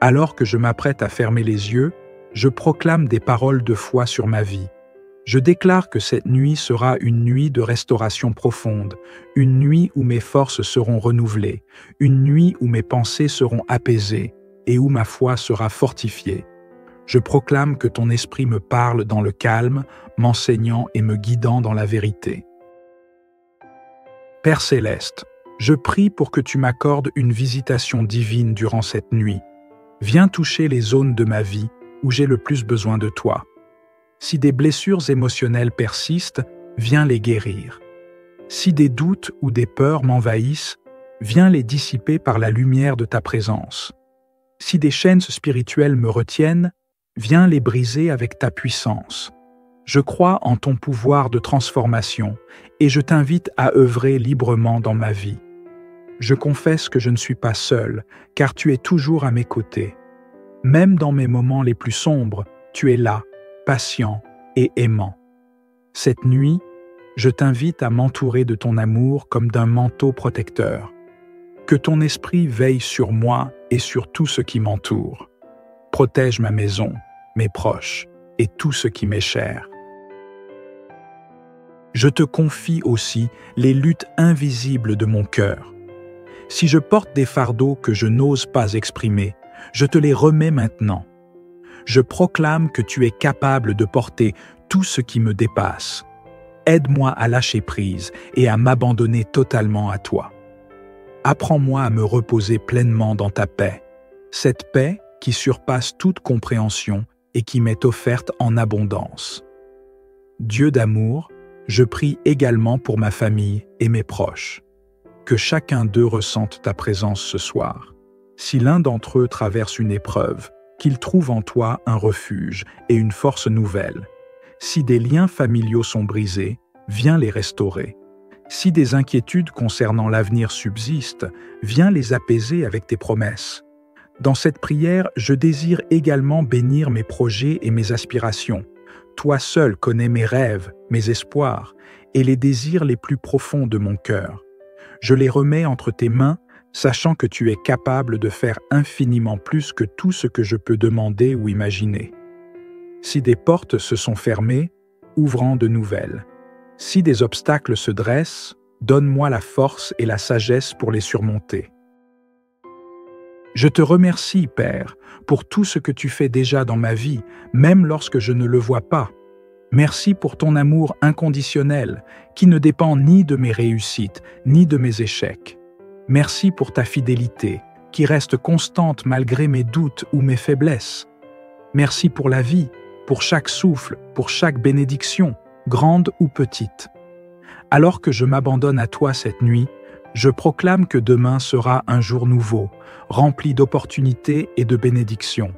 Alors que je m'apprête à fermer les yeux, je proclame des paroles de foi sur ma vie. Je déclare que cette nuit sera une nuit de restauration profonde, une nuit où mes forces seront renouvelées, une nuit où mes pensées seront apaisées et où ma foi sera fortifiée. Je proclame que ton esprit me parle dans le calme, m'enseignant et me guidant dans la vérité. Père céleste, je prie pour que tu m'accordes une visitation divine durant cette nuit. Viens toucher les zones de ma vie où j'ai le plus besoin de toi. Si des blessures émotionnelles persistent, viens les guérir. Si des doutes ou des peurs m'envahissent, viens les dissiper par la lumière de ta présence. Si des chaînes spirituelles me retiennent, viens les briser avec ta puissance. Je crois en ton pouvoir de transformation et je t'invite à œuvrer librement dans ma vie. Je confesse que je ne suis pas seul, car tu es toujours à mes côtés. Même dans mes moments les plus sombres, tu es là, patient et aimant. Cette nuit, je t'invite à m'entourer de ton amour comme d'un manteau protecteur. Que ton esprit veille sur moi et sur tout ce qui m'entoure. Protège ma maison, mes proches et tout ce qui m'est cher. Je te confie aussi les luttes invisibles de mon cœur. Si je porte des fardeaux que je n'ose pas exprimer, je te les remets maintenant. Je proclame que tu es capable de porter tout ce qui me dépasse. Aide-moi à lâcher prise et à m'abandonner totalement à toi. Apprends-moi à me reposer pleinement dans ta paix, cette paix qui surpasse toute compréhension et qui m'est offerte en abondance. Dieu d'amour, je prie également pour ma famille et mes proches. Que chacun d'eux ressente ta présence ce soir. Si l'un d'entre eux traverse une épreuve, qu'il trouve en toi un refuge et une force nouvelle. Si des liens familiaux sont brisés, viens les restaurer. Si des inquiétudes concernant l'avenir subsistent, viens les apaiser avec tes promesses. Dans cette prière, je désire également bénir mes projets et mes aspirations. Toi seul connais mes rêves, mes espoirs et les désirs les plus profonds de mon cœur. Je les remets entre tes mains, sachant que tu es capable de faire infiniment plus que tout ce que je peux demander ou imaginer. Si des portes se sont fermées, ouvre-en de nouvelles. Si des obstacles se dressent, donne-moi la force et la sagesse pour les surmonter. Je te remercie, Père, pour tout ce que tu fais déjà dans ma vie, même lorsque je ne le vois pas. Merci pour ton amour inconditionnel, qui ne dépend ni de mes réussites, ni de mes échecs. Merci pour ta fidélité, qui reste constante malgré mes doutes ou mes faiblesses. Merci pour la vie, pour chaque souffle, pour chaque bénédiction, grande ou petite. Alors que je m'abandonne à toi cette nuit, je proclame que demain sera un jour nouveau, rempli d'opportunités et de bénédictions.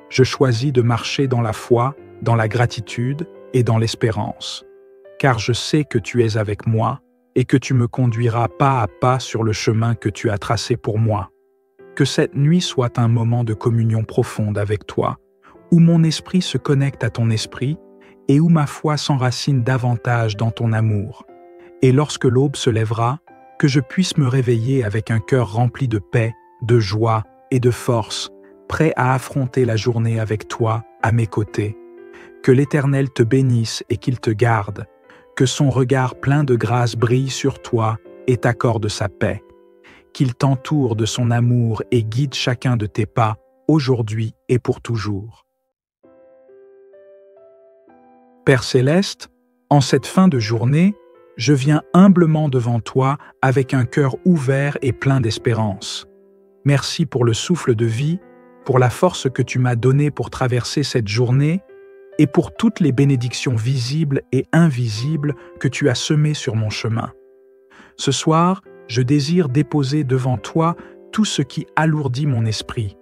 Je choisis de marcher dans la foi, dans la gratitude et dans l'espérance, car je sais que tu es avec moi et que tu me conduiras pas à pas sur le chemin que tu as tracé pour moi. Que cette nuit soit un moment de communion profonde avec toi, où mon esprit se connecte à ton esprit et où ma foi s'enracine davantage dans ton amour. Et lorsque l'aube se lèvera, que je puisse me réveiller avec un cœur rempli de paix, de joie et de force, prêt à affronter la journée avec toi, à mes côtés. Que l'Éternel te bénisse et qu'il te garde, que son regard plein de grâce brille sur toi et t'accorde sa paix. Qu'il t'entoure de son amour et guide chacun de tes pas, aujourd'hui et pour toujours. Père céleste, en cette fin de journée, je viens humblement devant toi avec un cœur ouvert et plein d'espérance. Merci pour le souffle de vie, pour la force que tu m'as donnée pour traverser cette journée et pour toutes les bénédictions visibles et invisibles que tu as semées sur mon chemin. Ce soir, je désire déposer devant toi tout ce qui alourdit mon esprit,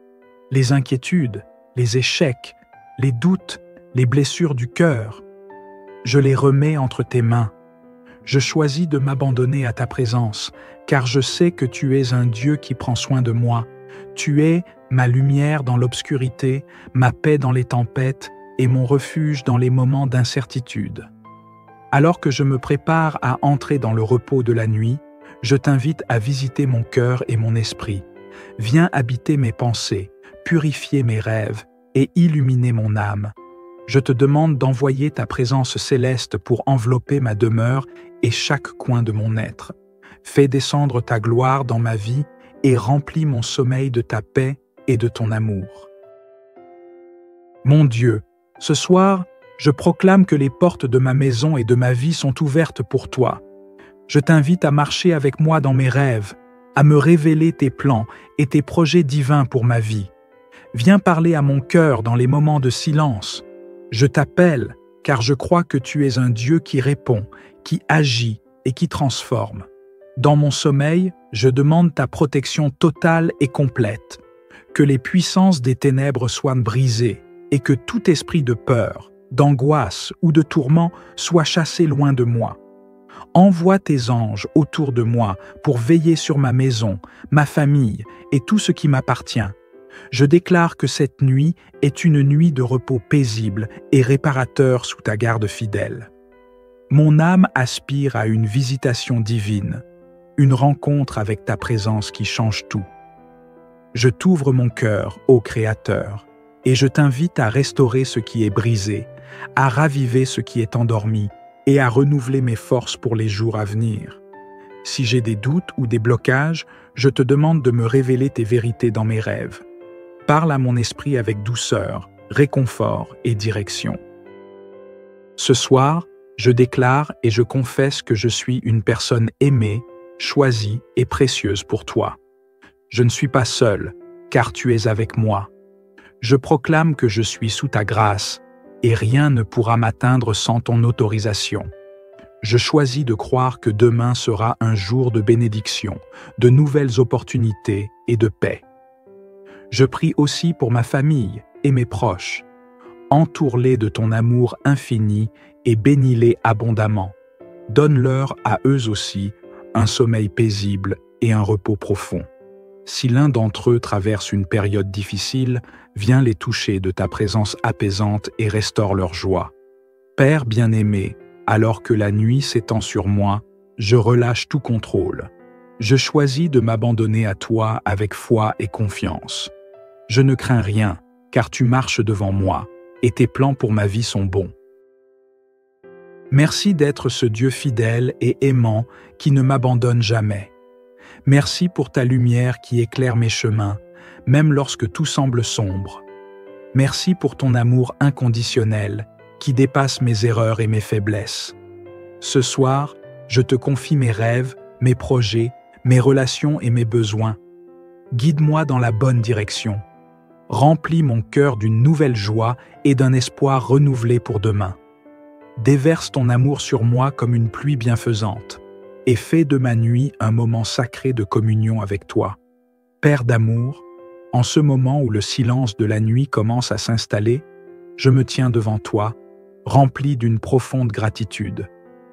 les inquiétudes, les échecs, les doutes, les blessures du cœur. Je les remets entre tes mains. Je choisis de m'abandonner à ta présence, car je sais que tu es un Dieu qui prend soin de moi. Tu es ma lumière dans l'obscurité, ma paix dans les tempêtes et mon refuge dans les moments d'incertitude. Alors que je me prépare à entrer dans le repos de la nuit, je t'invite à visiter mon cœur et mon esprit. Viens habiter mes pensées, purifier mes rêves et illuminer mon âme. Je te demande d'envoyer ta présence céleste pour envelopper ma demeure et chaque coin de mon être. Fais descendre ta gloire dans ma vie et remplis mon sommeil de ta paix et de ton amour. Mon Dieu, ce soir, je proclame que les portes de ma maison et de ma vie sont ouvertes pour toi. Je t'invite à marcher avec moi dans mes rêves, à me révéler tes plans et tes projets divins pour ma vie. Viens parler à mon cœur dans les moments de silence. Je t'appelle, car je crois que tu es un Dieu qui répond, qui agit et qui transforme. Dans mon sommeil, je demande ta protection totale et complète. Que les puissances des ténèbres soient brisées et que tout esprit de peur, d'angoisse ou de tourment soit chassé loin de moi. Envoie tes anges autour de moi pour veiller sur ma maison, ma famille et tout ce qui m'appartient. Je déclare que cette nuit est une nuit de repos paisible et réparateur sous ta garde fidèle. Mon âme aspire à une visitation divine, une rencontre avec ta présence qui change tout. Je t'ouvre mon cœur, ô Créateur, et je t'invite à restaurer ce qui est brisé, à raviver ce qui est endormi et à renouveler mes forces pour les jours à venir. Si j'ai des doutes ou des blocages, je te demande de me révéler tes vérités dans mes rêves. Parle à mon esprit avec douceur, réconfort et direction. Ce soir, je déclare et je confesse que je suis une personne aimée, choisie et précieuse pour toi. Je ne suis pas seul, car tu es avec moi. Je proclame que je suis sous ta grâce, et rien ne pourra m'atteindre sans ton autorisation. Je choisis de croire que demain sera un jour de bénédiction, de nouvelles opportunités et de paix. Je prie aussi pour ma famille et mes proches. Entoure-les de ton amour infini et bénis-les abondamment. Donne-leur à eux aussi un sommeil paisible et un repos profond. Si l'un d'entre eux traverse une période difficile, viens les toucher de ta présence apaisante et restaure leur joie. Père bien-aimé, alors que la nuit s'étend sur moi, je relâche tout contrôle. Je choisis de m'abandonner à toi avec foi et confiance. Je ne crains rien, car tu marches devant moi, et tes plans pour ma vie sont bons. Merci d'être ce Dieu fidèle et aimant qui ne m'abandonne jamais. Merci pour ta lumière qui éclaire mes chemins, même lorsque tout semble sombre. Merci pour ton amour inconditionnel qui dépasse mes erreurs et mes faiblesses. Ce soir, je te confie mes rêves, mes projets, mes relations et mes besoins. Guide-moi dans la bonne direction. Remplis mon cœur d'une nouvelle joie et d'un espoir renouvelé pour demain. Déverse ton amour sur moi comme une pluie bienfaisante et fais de ma nuit un moment sacré de communion avec toi. Père d'amour, en ce moment où le silence de la nuit commence à s'installer, je me tiens devant toi, rempli d'une profonde gratitude.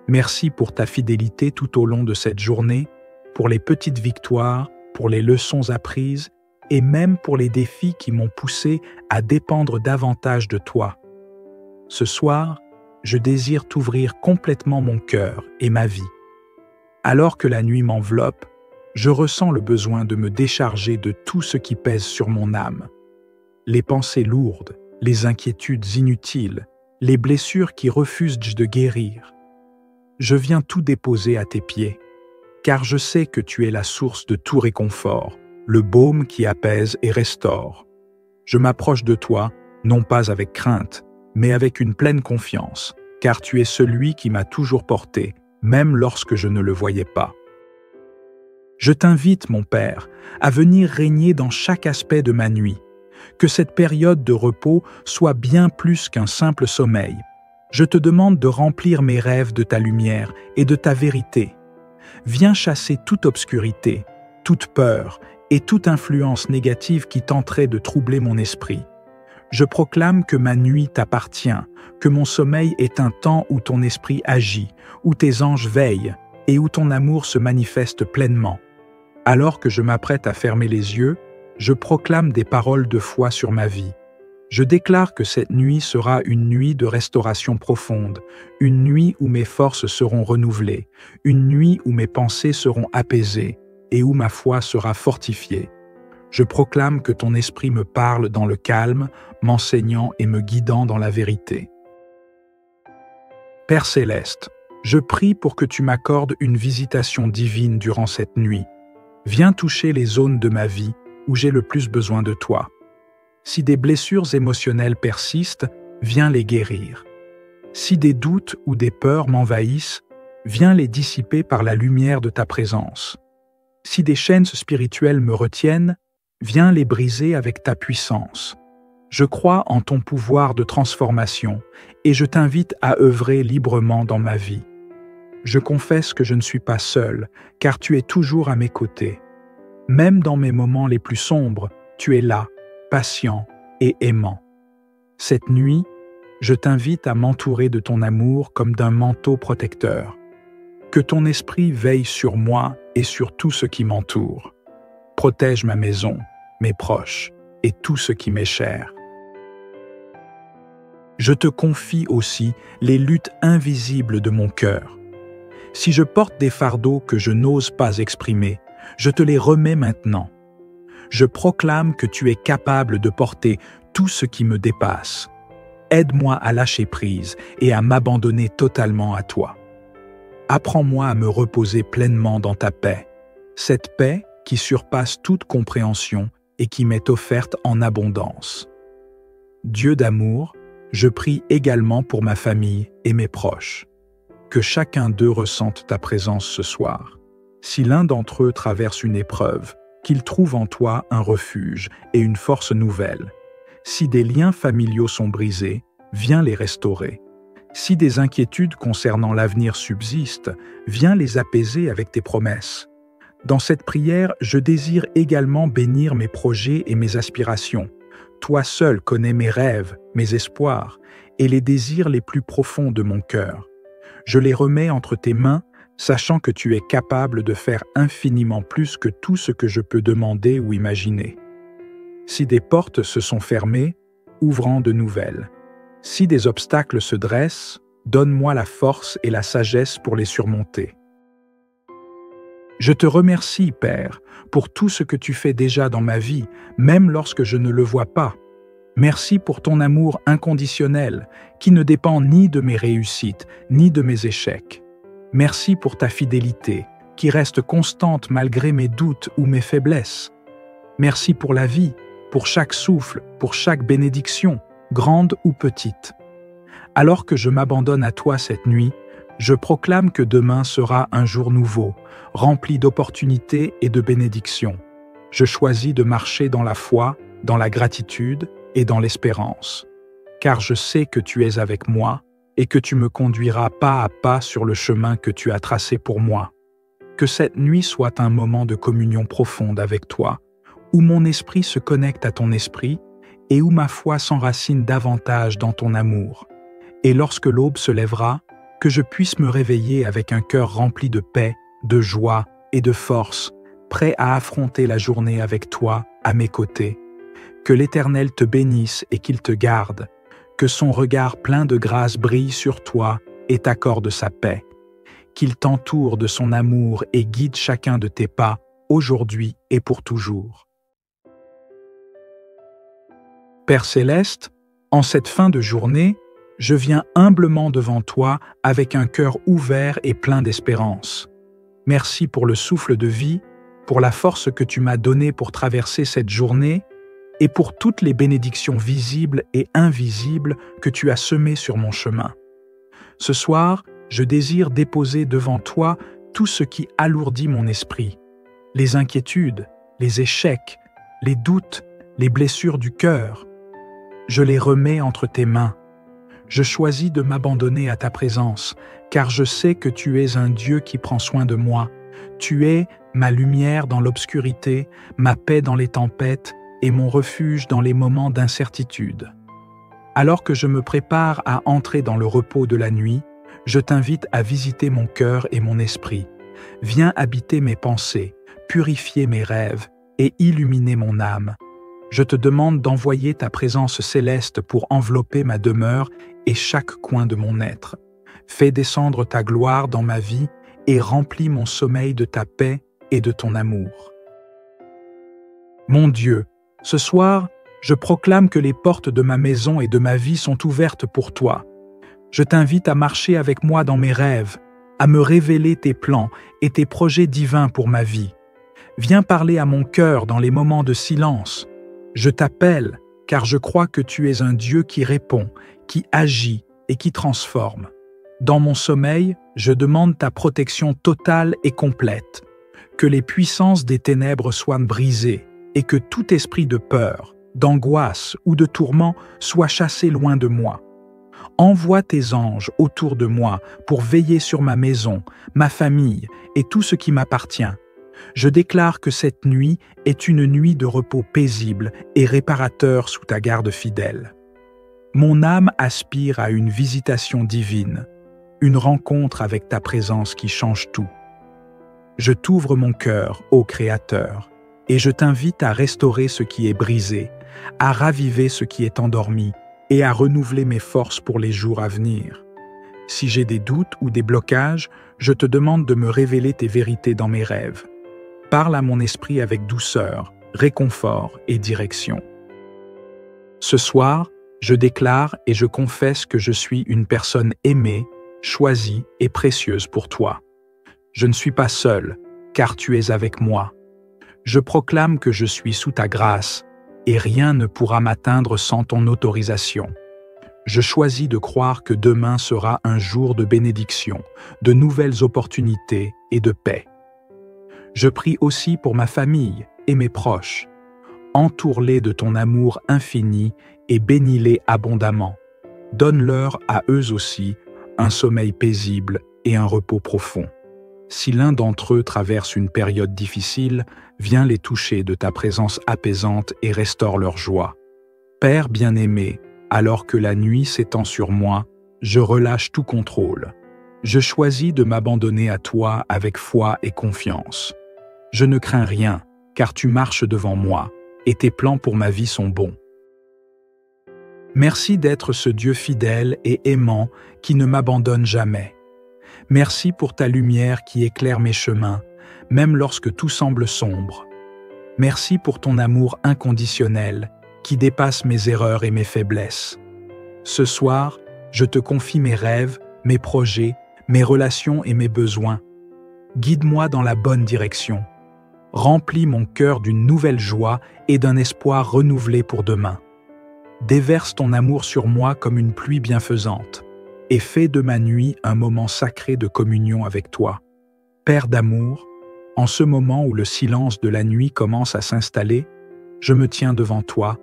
Merci pour ta fidélité tout au long de cette journée, pour les petites victoires, pour les leçons apprises et même pour les défis qui m'ont poussé à dépendre davantage de toi. Ce soir, je désire t'ouvrir complètement mon cœur et ma vie. Alors que la nuit m'enveloppe, je ressens le besoin de me décharger de tout ce qui pèse sur mon âme. Les pensées lourdes, les inquiétudes inutiles, les blessures qui refusent de guérir. Je viens tout déposer à tes pieds, car je sais que tu es la source de tout réconfort, le baume qui apaise et restaure. Je m'approche de toi, non pas avec crainte, mais avec une pleine confiance, car tu es celui qui m'a toujours porté, même lorsque je ne le voyais pas. Je t'invite, mon Père, à venir régner dans chaque aspect de ma nuit, que cette période de repos soit bien plus qu'un simple sommeil. Je te demande de remplir mes rêves de ta lumière et de ta vérité. Viens chasser toute obscurité, toute peur et toute influence négative qui tenterait de troubler mon esprit. Je proclame que ma nuit t'appartient, que mon sommeil est un temps où ton esprit agit, où tes anges veillent et où ton amour se manifeste pleinement. Alors que je m'apprête à fermer les yeux, je proclame des paroles de foi sur ma vie. Je déclare que cette nuit sera une nuit de restauration profonde, une nuit où mes forces seront renouvelées, une nuit où mes pensées seront apaisées et où ma foi sera fortifiée. Je proclame que ton esprit me parle dans le calme, m'enseignant et me guidant dans la vérité. Père céleste, je prie pour que tu m'accordes une visitation divine durant cette nuit. Viens toucher les zones de ma vie où j'ai le plus besoin de toi. Si des blessures émotionnelles persistent, viens les guérir. Si des doutes ou des peurs m'envahissent, viens les dissiper par la lumière de ta présence. Si des chaînes spirituelles me retiennent, viens les briser avec ta puissance. Je crois en ton pouvoir de transformation et je t'invite à œuvrer librement dans ma vie. Je confesse que je ne suis pas seul, car tu es toujours à mes côtés. Même dans mes moments les plus sombres, tu es là, patient et aimant. Cette nuit, je t'invite à m'entourer de ton amour comme d'un manteau protecteur. Que ton esprit veille sur moi et sur tout ce qui m'entoure. Protège ma maison, mes proches et tout ce qui m'est cher. Je te confie aussi les luttes invisibles de mon cœur. Si je porte des fardeaux que je n'ose pas exprimer, je te les remets maintenant. Je proclame que tu es capable de porter tout ce qui me dépasse. Aide-moi à lâcher prise et à m'abandonner totalement à toi. Apprends-moi à me reposer pleinement dans ta paix, cette paix qui surpasse toute compréhension et qui m'est offerte en abondance. Dieu d'amour, je prie également pour ma famille et mes proches. Que chacun d'eux ressente ta présence ce soir. Si l'un d'entre eux traverse une épreuve, qu'il trouve en toi un refuge et une force nouvelle. Si des liens familiaux sont brisés, viens les restaurer. Si des inquiétudes concernant l'avenir subsistent, viens les apaiser avec tes promesses. Dans cette prière, je désire également bénir mes projets et mes aspirations. Toi seul connais mes rêves, mes espoirs et les désirs les plus profonds de mon cœur. Je les remets entre tes mains, sachant que tu es capable de faire infiniment plus que tout ce que je peux demander ou imaginer. Si des portes se sont fermées, ouvre-en de nouvelles. Si des obstacles se dressent, donne-moi la force et la sagesse pour les surmonter. Je te remercie, Père, pour tout ce que tu fais déjà dans ma vie, même lorsque je ne le vois pas. Merci pour ton amour inconditionnel, qui ne dépend ni de mes réussites, ni de mes échecs. Merci pour ta fidélité, qui reste constante malgré mes doutes ou mes faiblesses. Merci pour la vie, pour chaque souffle, pour chaque bénédiction, grande ou petite. Alors que je m'abandonne à toi cette nuit, je proclame que demain sera un jour nouveau, rempli d'opportunités et de bénédictions. Je choisis de marcher dans la foi, dans la gratitude et dans l'espérance, car je sais que tu es avec moi et que tu me conduiras pas à pas sur le chemin que tu as tracé pour moi. Que cette nuit soit un moment de communion profonde avec toi, où mon esprit se connecte à ton esprit et où ma foi s'enracine davantage dans ton amour. Et lorsque l'aube se lèvera, que je puisse me réveiller avec un cœur rempli de paix, de joie et de force, prêt à affronter la journée avec toi, à mes côtés. Que l'Éternel te bénisse et qu'il te garde, que son regard plein de grâce brille sur toi et t'accorde sa paix. Qu'il t'entoure de son amour et guide chacun de tes pas, aujourd'hui et pour toujours. Père céleste, en cette fin de journée, je viens humblement devant toi avec un cœur ouvert et plein d'espérance. Merci pour le souffle de vie, pour la force que tu m'as donnée pour traverser cette journée et pour toutes les bénédictions visibles et invisibles que tu as semées sur mon chemin. Ce soir, je désire déposer devant toi tout ce qui alourdit mon esprit, les inquiétudes, les échecs, les doutes, les blessures du cœur. Je les remets entre tes mains. Je choisis de m'abandonner à ta présence, car je sais que tu es un Dieu qui prend soin de moi. Tu es ma lumière dans l'obscurité, ma paix dans les tempêtes et mon refuge dans les moments d'incertitude. Alors que je me prépare à entrer dans le repos de la nuit, je t'invite à visiter mon cœur et mon esprit. Viens habiter mes pensées, purifier mes rêves et illuminer mon âme. Je te demande d'envoyer ta présence céleste pour envelopper ma demeure et chaque coin de mon être. Fais descendre ta gloire dans ma vie et remplis mon sommeil de ta paix et de ton amour. Mon Dieu, ce soir, je proclame que les portes de ma maison et de ma vie sont ouvertes pour toi. Je t'invite à marcher avec moi dans mes rêves, à me révéler tes plans et tes projets divins pour ma vie. Viens parler à mon cœur dans les moments de silence. Je t'appelle, car je crois que tu es un Dieu qui répond, qui agit et qui transforme. Dans mon sommeil, je demande ta protection totale et complète, que les puissances des ténèbres soient brisées et que tout esprit de peur, d'angoisse ou de tourment soit chassé loin de moi. Envoie tes anges autour de moi pour veiller sur ma maison, ma famille et tout ce qui m'appartient. Je déclare que cette nuit est une nuit de repos paisible et réparateur sous ta garde fidèle. Mon âme aspire à une visitation divine, une rencontre avec ta présence qui change tout. Je t'ouvre mon cœur, ô Créateur, et je t'invite à restaurer ce qui est brisé, à raviver ce qui est endormi et à renouveler mes forces pour les jours à venir. Si j'ai des doutes ou des blocages, je te demande de me révéler tes vérités dans mes rêves. Parle à mon esprit avec douceur, réconfort et direction. Ce soir, je déclare et je confesse que je suis une personne aimée, choisie et précieuse pour toi. Je ne suis pas seul, car tu es avec moi. Je proclame que je suis sous ta grâce, et rien ne pourra m'atteindre sans ton autorisation. Je choisis de croire que demain sera un jour de bénédiction, de nouvelles opportunités et de paix. Je prie aussi pour ma famille et mes proches. Entoure-les de ton amour infini et bénis-les abondamment. Donne-leur à eux aussi un sommeil paisible et un repos profond. Si l'un d'entre eux traverse une période difficile, viens les toucher de ta présence apaisante et restaure leur joie. Père bien-aimé, alors que la nuit s'étend sur moi, je relâche tout contrôle. Je choisis de m'abandonner à toi avec foi et confiance. Je ne crains rien, car tu marches devant moi, et tes plans pour ma vie sont bons. Merci d'être ce Dieu fidèle et aimant qui ne m'abandonne jamais. Merci pour ta lumière qui éclaire mes chemins, même lorsque tout semble sombre. Merci pour ton amour inconditionnel qui dépasse mes erreurs et mes faiblesses. Ce soir, je te confie mes rêves, mes projets, mes relations et mes besoins. Guide-moi dans la bonne direction. Remplis mon cœur d'une nouvelle joie et d'un espoir renouvelé pour demain. Déverse ton amour sur moi comme une pluie bienfaisante et fais de ma nuit un moment sacré de communion avec toi. Père d'amour, en ce moment où le silence de la nuit commence à s'installer, je me tiens devant toi,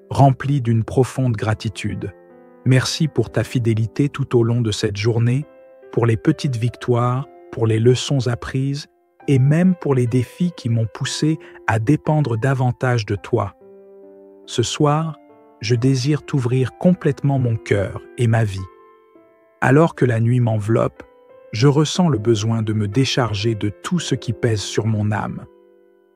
rempli d'une profonde gratitude. Merci pour ta fidélité tout au long de cette journée, pour les petites victoires, pour les leçons apprises et même pour les défis qui m'ont poussé à dépendre davantage de toi. Ce soir, je désire t'ouvrir complètement mon cœur et ma vie. Alors que la nuit m'enveloppe, je ressens le besoin de me décharger de tout ce qui pèse sur mon âme.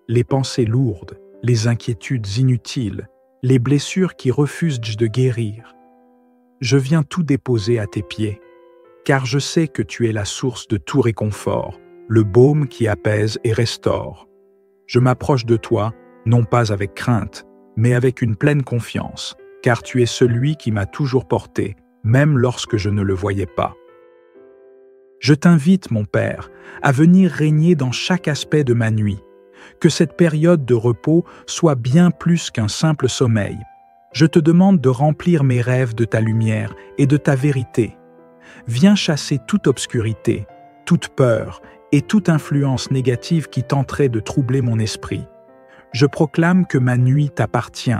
Les pensées lourdes, les inquiétudes inutiles, les blessures qui refusent de guérir. Je viens tout déposer à tes pieds, car je sais que tu es la source de tout réconfort, le baume qui apaise et restaure. Je m'approche de toi, non pas avec crainte, mais avec une pleine confiance, car tu es celui qui m'a toujours porté, même lorsque je ne le voyais pas. Je t'invite, mon Père, à venir régner dans chaque aspect de ma nuit, que cette période de repos soit bien plus qu'un simple sommeil. Je te demande de remplir mes rêves de ta lumière et de ta vérité. Viens chasser toute obscurité, toute peur et toute influence négative qui tenterait de troubler mon esprit. Je proclame que ma nuit t'appartient,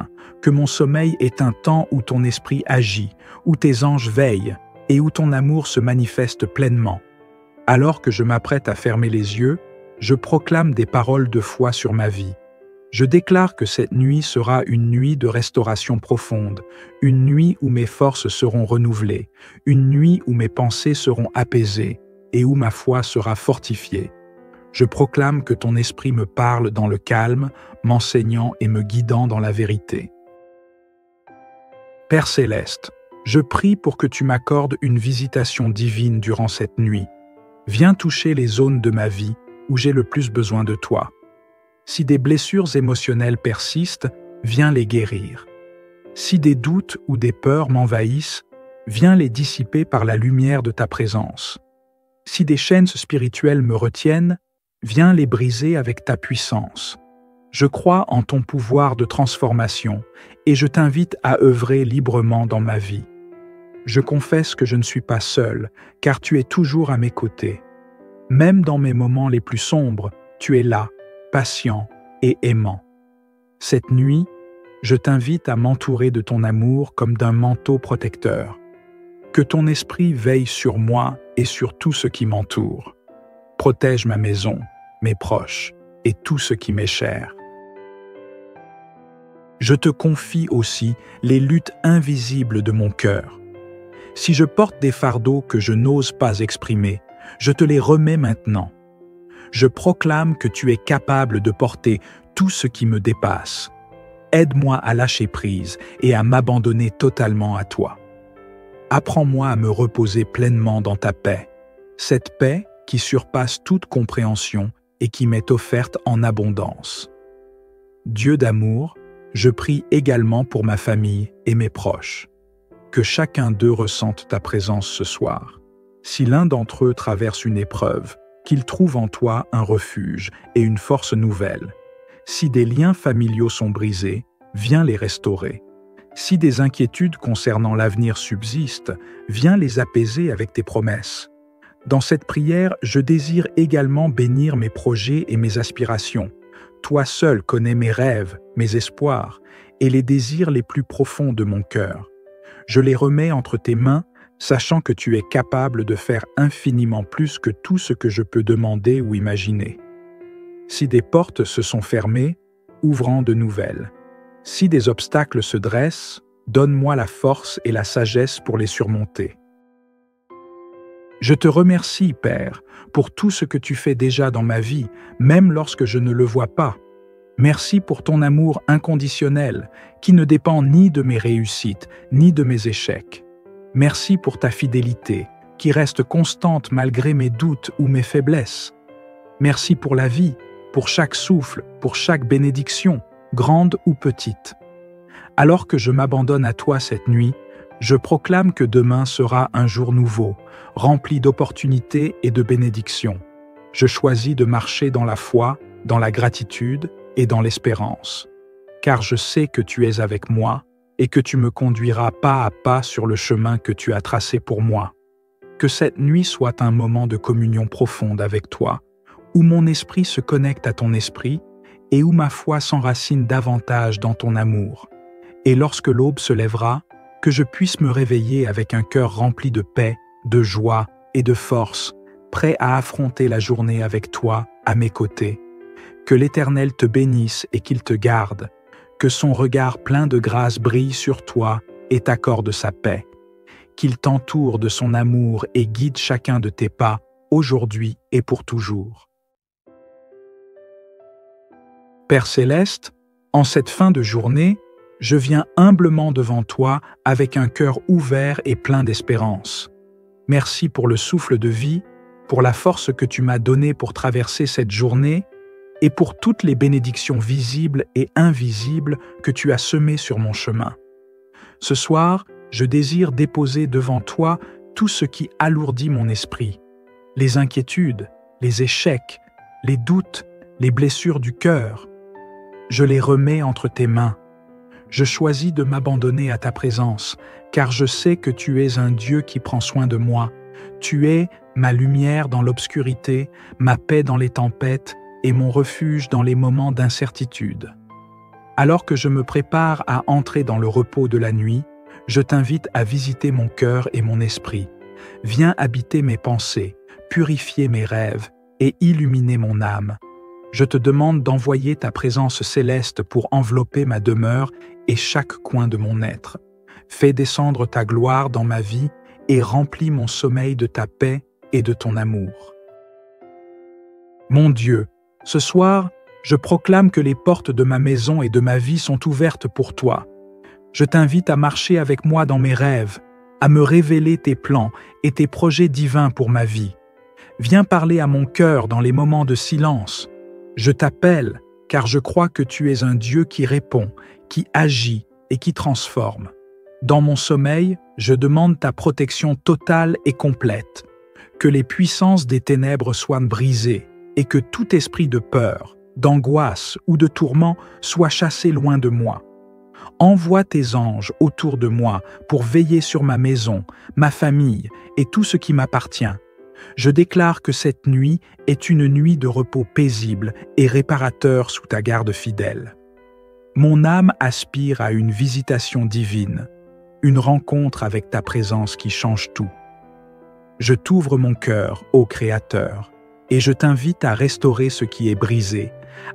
que mon sommeil est un temps où ton esprit agit, où tes anges veillent et où ton amour se manifeste pleinement. Alors que je m'apprête à fermer les yeux, je proclame des paroles de foi sur ma vie. Je déclare que cette nuit sera une nuit de restauration profonde, une nuit où mes forces seront renouvelées, une nuit où mes pensées seront apaisées et où ma foi sera fortifiée. Je proclame que ton esprit me parle dans le calme, m'enseignant et me guidant dans la vérité. Père céleste, je prie pour que tu m'accordes une visitation divine durant cette nuit. Viens toucher les zones de ma vie où j'ai le plus besoin de toi. Si des blessures émotionnelles persistent, viens les guérir. Si des doutes ou des peurs m'envahissent, viens les dissiper par la lumière de ta présence. Si des chaînes spirituelles me retiennent, viens les briser avec ta puissance. Je crois en ton pouvoir de transformation et je t'invite à œuvrer librement dans ma vie. Je confesse que je ne suis pas seul, car tu es toujours à mes côtés. Même dans mes moments les plus sombres, tu es là, patient et aimant. Cette nuit, je t'invite à m'entourer de ton amour comme d'un manteau protecteur. Que ton esprit veille sur moi et sur tout ce qui m'entoure. Protège ma maison, mes proches et tout ce qui m'est cher. Je te confie aussi les luttes invisibles de mon cœur. Si je porte des fardeaux que je n'ose pas exprimer, je te les remets maintenant. Je proclame que tu es capable de porter tout ce qui me dépasse. Aide-moi à lâcher prise et à m'abandonner totalement à toi. Apprends-moi à me reposer pleinement dans ta paix, cette paix qui surpasse toute compréhension et qui m'est offerte en abondance. Dieu d'amour, je prie également pour ma famille et mes proches. Que chacun d'eux ressente ta présence ce soir. Si l'un d'entre eux traverse une épreuve, qu'il trouve en toi un refuge et une force nouvelle. Si des liens familiaux sont brisés, viens les restaurer. Si des inquiétudes concernant l'avenir subsistent, viens les apaiser avec tes promesses. Dans cette prière, je désire également bénir mes projets et mes aspirations. Toi seul connais mes rêves, mes espoirs et les désirs les plus profonds de mon cœur. Je les remets entre tes mains, sachant que tu es capable de faire infiniment plus que tout ce que je peux demander ou imaginer. Si des portes se sont fermées, ouvre-en de nouvelles. Si des obstacles se dressent, donne-moi la force et la sagesse pour les surmonter. Je te remercie, Père, pour tout ce que tu fais déjà dans ma vie, même lorsque je ne le vois pas. Merci pour ton amour inconditionnel, qui ne dépend ni de mes réussites, ni de mes échecs. Merci pour ta fidélité, qui reste constante malgré mes doutes ou mes faiblesses. Merci pour la vie, pour chaque souffle, pour chaque bénédiction, grande ou petite. Alors que je m'abandonne à toi cette nuit, je proclame que demain sera un jour nouveau, rempli d'opportunités et de bénédictions. Je choisis de marcher dans la foi, dans la gratitude et dans l'espérance, car je sais que tu es avec moi et que tu me conduiras pas à pas sur le chemin que tu as tracé pour moi. Que cette nuit soit un moment de communion profonde avec toi, où mon esprit se connecte à ton esprit et où ma foi s'enracine davantage dans ton amour. Et lorsque l'aube se lèvera, que je puisse me réveiller avec un cœur rempli de paix, de joie et de force, prêt à affronter la journée avec toi, à mes côtés. Que l'Éternel te bénisse et qu'il te garde, que son regard plein de grâce brille sur toi et t'accorde sa paix, qu'il t'entoure de son amour et guide chacun de tes pas, aujourd'hui et pour toujours. Père céleste, en cette fin de journée, je viens humblement devant toi avec un cœur ouvert et plein d'espérance. Merci pour le souffle de vie, pour la force que tu m'as donnée pour traverser cette journée et pour toutes les bénédictions visibles et invisibles que tu as semées sur mon chemin. Ce soir, je désire déposer devant toi tout ce qui alourdit mon esprit, les inquiétudes, les échecs, les doutes, les blessures du cœur. Je les remets entre tes mains. Je choisis de m'abandonner à ta présence, car je sais que tu es un Dieu qui prend soin de moi. Tu es ma lumière dans l'obscurité, ma paix dans les tempêtes et mon refuge dans les moments d'incertitude. Alors que je me prépare à entrer dans le repos de la nuit, je t'invite à visiter mon cœur et mon esprit. Viens habiter mes pensées, purifier mes rêves et illuminer mon âme. Je te demande d'envoyer ta présence céleste pour envelopper ma demeure et chaque coin de mon être. Fais descendre ta gloire dans ma vie et remplis mon sommeil de ta paix et de ton amour. Mon Dieu, ce soir, je proclame que les portes de ma maison et de ma vie sont ouvertes pour toi. Je t'invite à marcher avec moi dans mes rêves, à me révéler tes plans et tes projets divins pour ma vie. Viens parler à mon cœur dans les moments de silence. Je t'appelle, car je crois que tu es un Dieu qui répond, qui agit et qui transforme. Dans mon sommeil, je demande ta protection totale et complète. Que les puissances des ténèbres soient brisées et que tout esprit de peur, d'angoisse ou de tourment soient chassés loin de moi. Envoie tes anges autour de moi pour veiller sur ma maison, ma famille et tout ce qui m'appartient. Je déclare que cette nuit est une nuit de repos paisible et réparateur sous ta garde fidèle. Mon âme aspire à une visitation divine, une rencontre avec ta présence qui change tout. Je t'ouvre mon cœur, ô Créateur, et je t'invite à restaurer ce qui est brisé,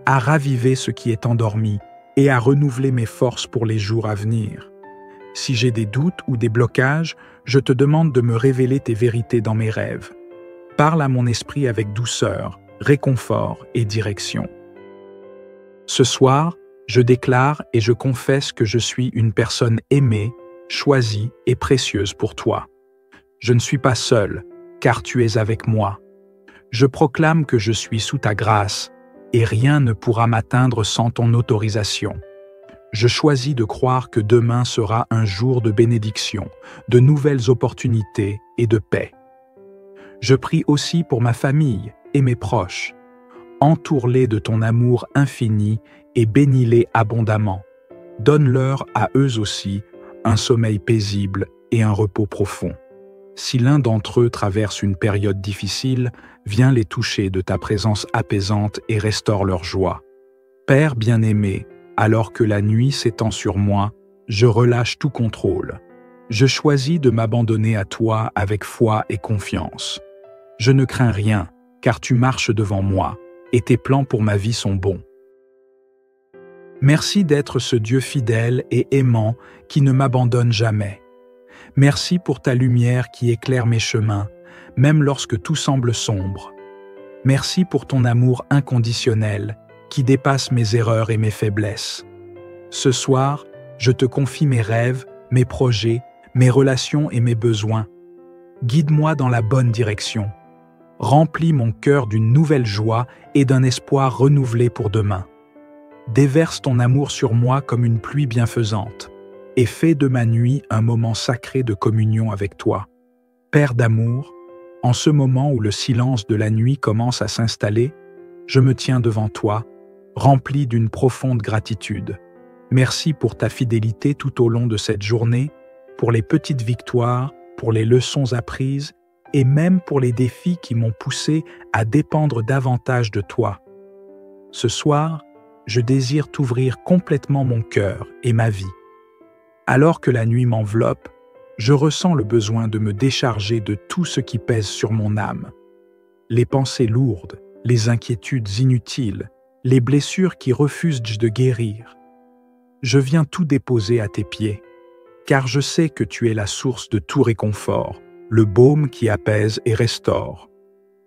à raviver ce qui est endormi et à renouveler mes forces pour les jours à venir. Si j'ai des doutes ou des blocages, je te demande de me révéler tes vérités dans mes rêves. Parle à mon esprit avec douceur, réconfort et direction. Ce soir, je déclare et je confesse que je suis une personne aimée, choisie et précieuse pour toi. Je ne suis pas seul, car tu es avec moi. Je proclame que je suis sous ta grâce, et rien ne pourra m'atteindre sans ton autorisation. Je choisis de croire que demain sera un jour de bénédiction, de nouvelles opportunités et de paix. Je prie aussi pour ma famille et mes proches. Entoure-les de ton amour infini et bénis-les abondamment. Donne-leur à eux aussi un sommeil paisible et un repos profond. Si l'un d'entre eux traverse une période difficile, viens les toucher de ta présence apaisante et restaure leur joie. Père bien-aimé, alors que la nuit s'étend sur moi, je relâche tout contrôle. Je choisis de m'abandonner à toi avec foi et confiance. Je ne crains rien, car tu marches devant moi, et tes plans pour ma vie sont bons. Merci d'être ce Dieu fidèle et aimant qui ne m'abandonne jamais. Merci pour ta lumière qui éclaire mes chemins, même lorsque tout semble sombre. Merci pour ton amour inconditionnel qui dépasse mes erreurs et mes faiblesses. Ce soir, je te confie mes rêves, mes projets, mes relations et mes besoins. Guide-moi dans la bonne direction. Remplis mon cœur d'une nouvelle joie et d'un espoir renouvelé pour demain. Déverse ton amour sur moi comme une pluie bienfaisante et fais de ma nuit un moment sacré de communion avec toi. Père d'amour, en ce moment où le silence de la nuit commence à s'installer, je me tiens devant toi, rempli d'une profonde gratitude. Merci pour ta fidélité tout au long de cette journée, pour les petites victoires, pour les leçons apprises et même pour les défis qui m'ont poussé à dépendre davantage de toi. Ce soir, je désire t'ouvrir complètement mon cœur et ma vie. Alors que la nuit m'enveloppe, je ressens le besoin de me décharger de tout ce qui pèse sur mon âme. Les pensées lourdes, les inquiétudes inutiles, les blessures qui refusent de guérir. Je viens tout déposer à tes pieds, car je sais que tu es la source de tout réconfort, le baume qui apaise et restaure.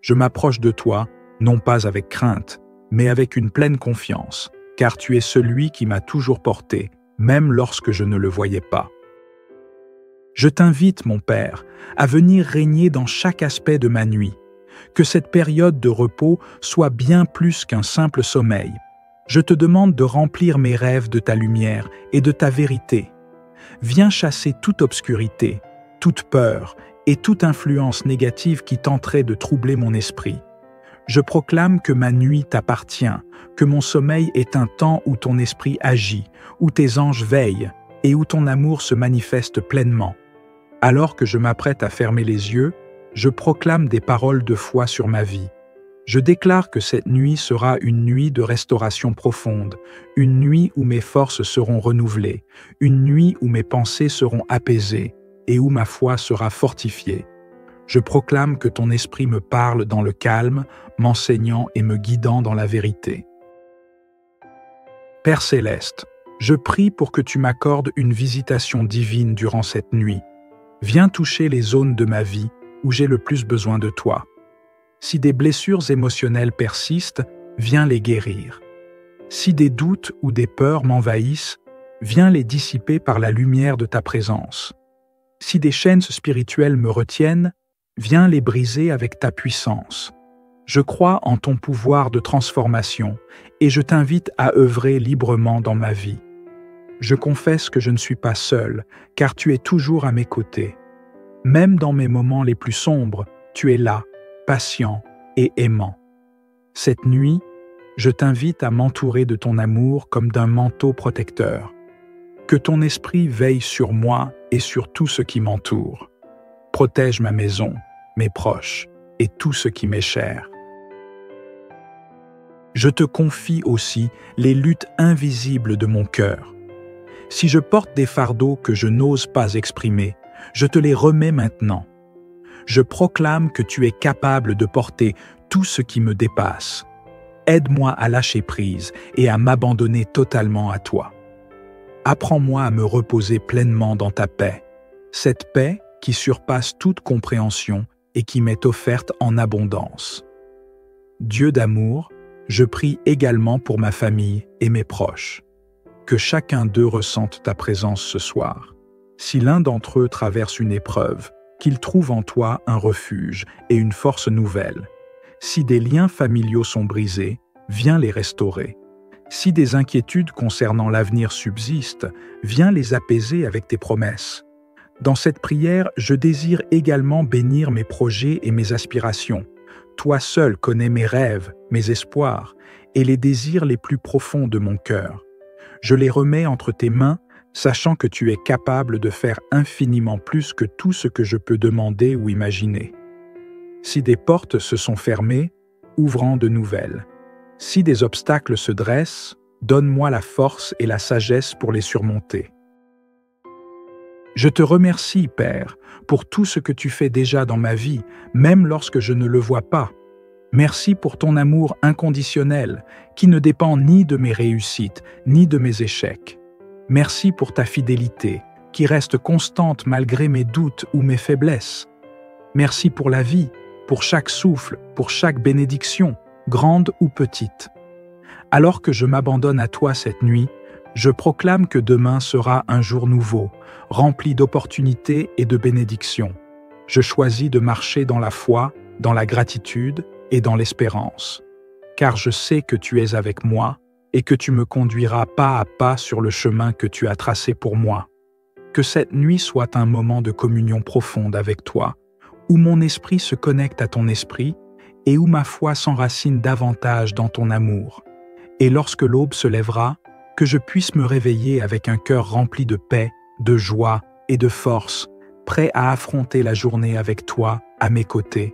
Je m'approche de toi, non pas avec crainte, mais avec une pleine confiance, car tu es celui qui m'a toujours porté, même lorsque je ne le voyais pas. Je t'invite, mon Père, à venir régner dans chaque aspect de ma nuit, que cette période de repos soit bien plus qu'un simple sommeil. Je te demande de remplir mes rêves de ta lumière et de ta vérité. Viens chasser toute obscurité, toute peur et toute influence négative qui tenterait de troubler mon esprit. Je proclame que ma nuit t'appartient, que mon sommeil est un temps où ton esprit agit, où tes anges veillent et où ton amour se manifeste pleinement. Alors que je m'apprête à fermer les yeux, je proclame des paroles de foi sur ma vie. Je déclare que cette nuit sera une nuit de restauration profonde, une nuit où mes forces seront renouvelées, une nuit où mes pensées seront apaisées et où ma foi sera fortifiée. Je proclame que ton esprit me parle dans le calme, m'enseignant et me guidant dans la vérité. Père céleste, je prie pour que tu m'accordes une visitation divine durant cette nuit. Viens toucher les zones de ma vie où j'ai le plus besoin de toi. Si des blessures émotionnelles persistent, viens les guérir. Si des doutes ou des peurs m'envahissent, viens les dissiper par la lumière de ta présence. Si des chaînes spirituelles me retiennent, viens les briser avec ta puissance. Je crois en ton pouvoir de transformation et je t'invite à œuvrer librement dans ma vie. Je confesse que je ne suis pas seul, car tu es toujours à mes côtés. Même dans mes moments les plus sombres, tu es là, patient et aimant. Cette nuit, je t'invite à m'entourer de ton amour comme d'un manteau protecteur. Que ton esprit veille sur moi et sur tout ce qui m'entoure. Protège ma maison, mes proches et tout ce qui m'est cher. Je te confie aussi les luttes invisibles de mon cœur. Si je porte des fardeaux que je n'ose pas exprimer, je te les remets maintenant. Je proclame que tu es capable de porter tout ce qui me dépasse. Aide-moi à lâcher prise et à m'abandonner totalement à toi. Apprends-moi à me reposer pleinement dans ta paix, cette paix qui surpasse toute compréhension et qui m'est offerte en abondance. Dieu d'amour, je prie également pour ma famille et mes proches. Que chacun d'eux ressente ta présence ce soir. Si l'un d'entre eux traverse une épreuve, qu'il trouve en toi un refuge et une force nouvelle. Si des liens familiaux sont brisés, viens les restaurer. Si des inquiétudes concernant l'avenir subsistent, viens les apaiser avec tes promesses. Dans cette prière, je désire également bénir mes projets et mes aspirations. Toi seul connais mes rêves, mes espoirs et les désirs les plus profonds de mon cœur. Je les remets entre tes mains, sachant que tu es capable de faire infiniment plus que tout ce que je peux demander ou imaginer. Si des portes se sont fermées, ouvre-en de nouvelles. Si des obstacles se dressent, donne-moi la force et la sagesse pour les surmonter. Je te remercie, Père, pour tout ce que tu fais déjà dans ma vie, même lorsque je ne le vois pas. Merci pour ton amour inconditionnel, qui ne dépend ni de mes réussites, ni de mes échecs. Merci pour ta fidélité, qui reste constante malgré mes doutes ou mes faiblesses. Merci pour la vie, pour chaque souffle, pour chaque bénédiction, grande ou petite. Alors que je m'abandonne à toi cette nuit, je proclame que demain sera un jour nouveau, rempli d'opportunités et de bénédictions. Je choisis de marcher dans la foi, dans la gratitude et dans l'espérance, car je sais que tu es avec moi et que tu me conduiras pas à pas sur le chemin que tu as tracé pour moi. Que cette nuit soit un moment de communion profonde avec toi, où mon esprit se connecte à ton esprit et où ma foi s'enracine davantage dans ton amour. Et lorsque l'aube se lèvera, que je puisse me réveiller avec un cœur rempli de paix, de joie et de force, prêt à affronter la journée avec toi, à mes côtés.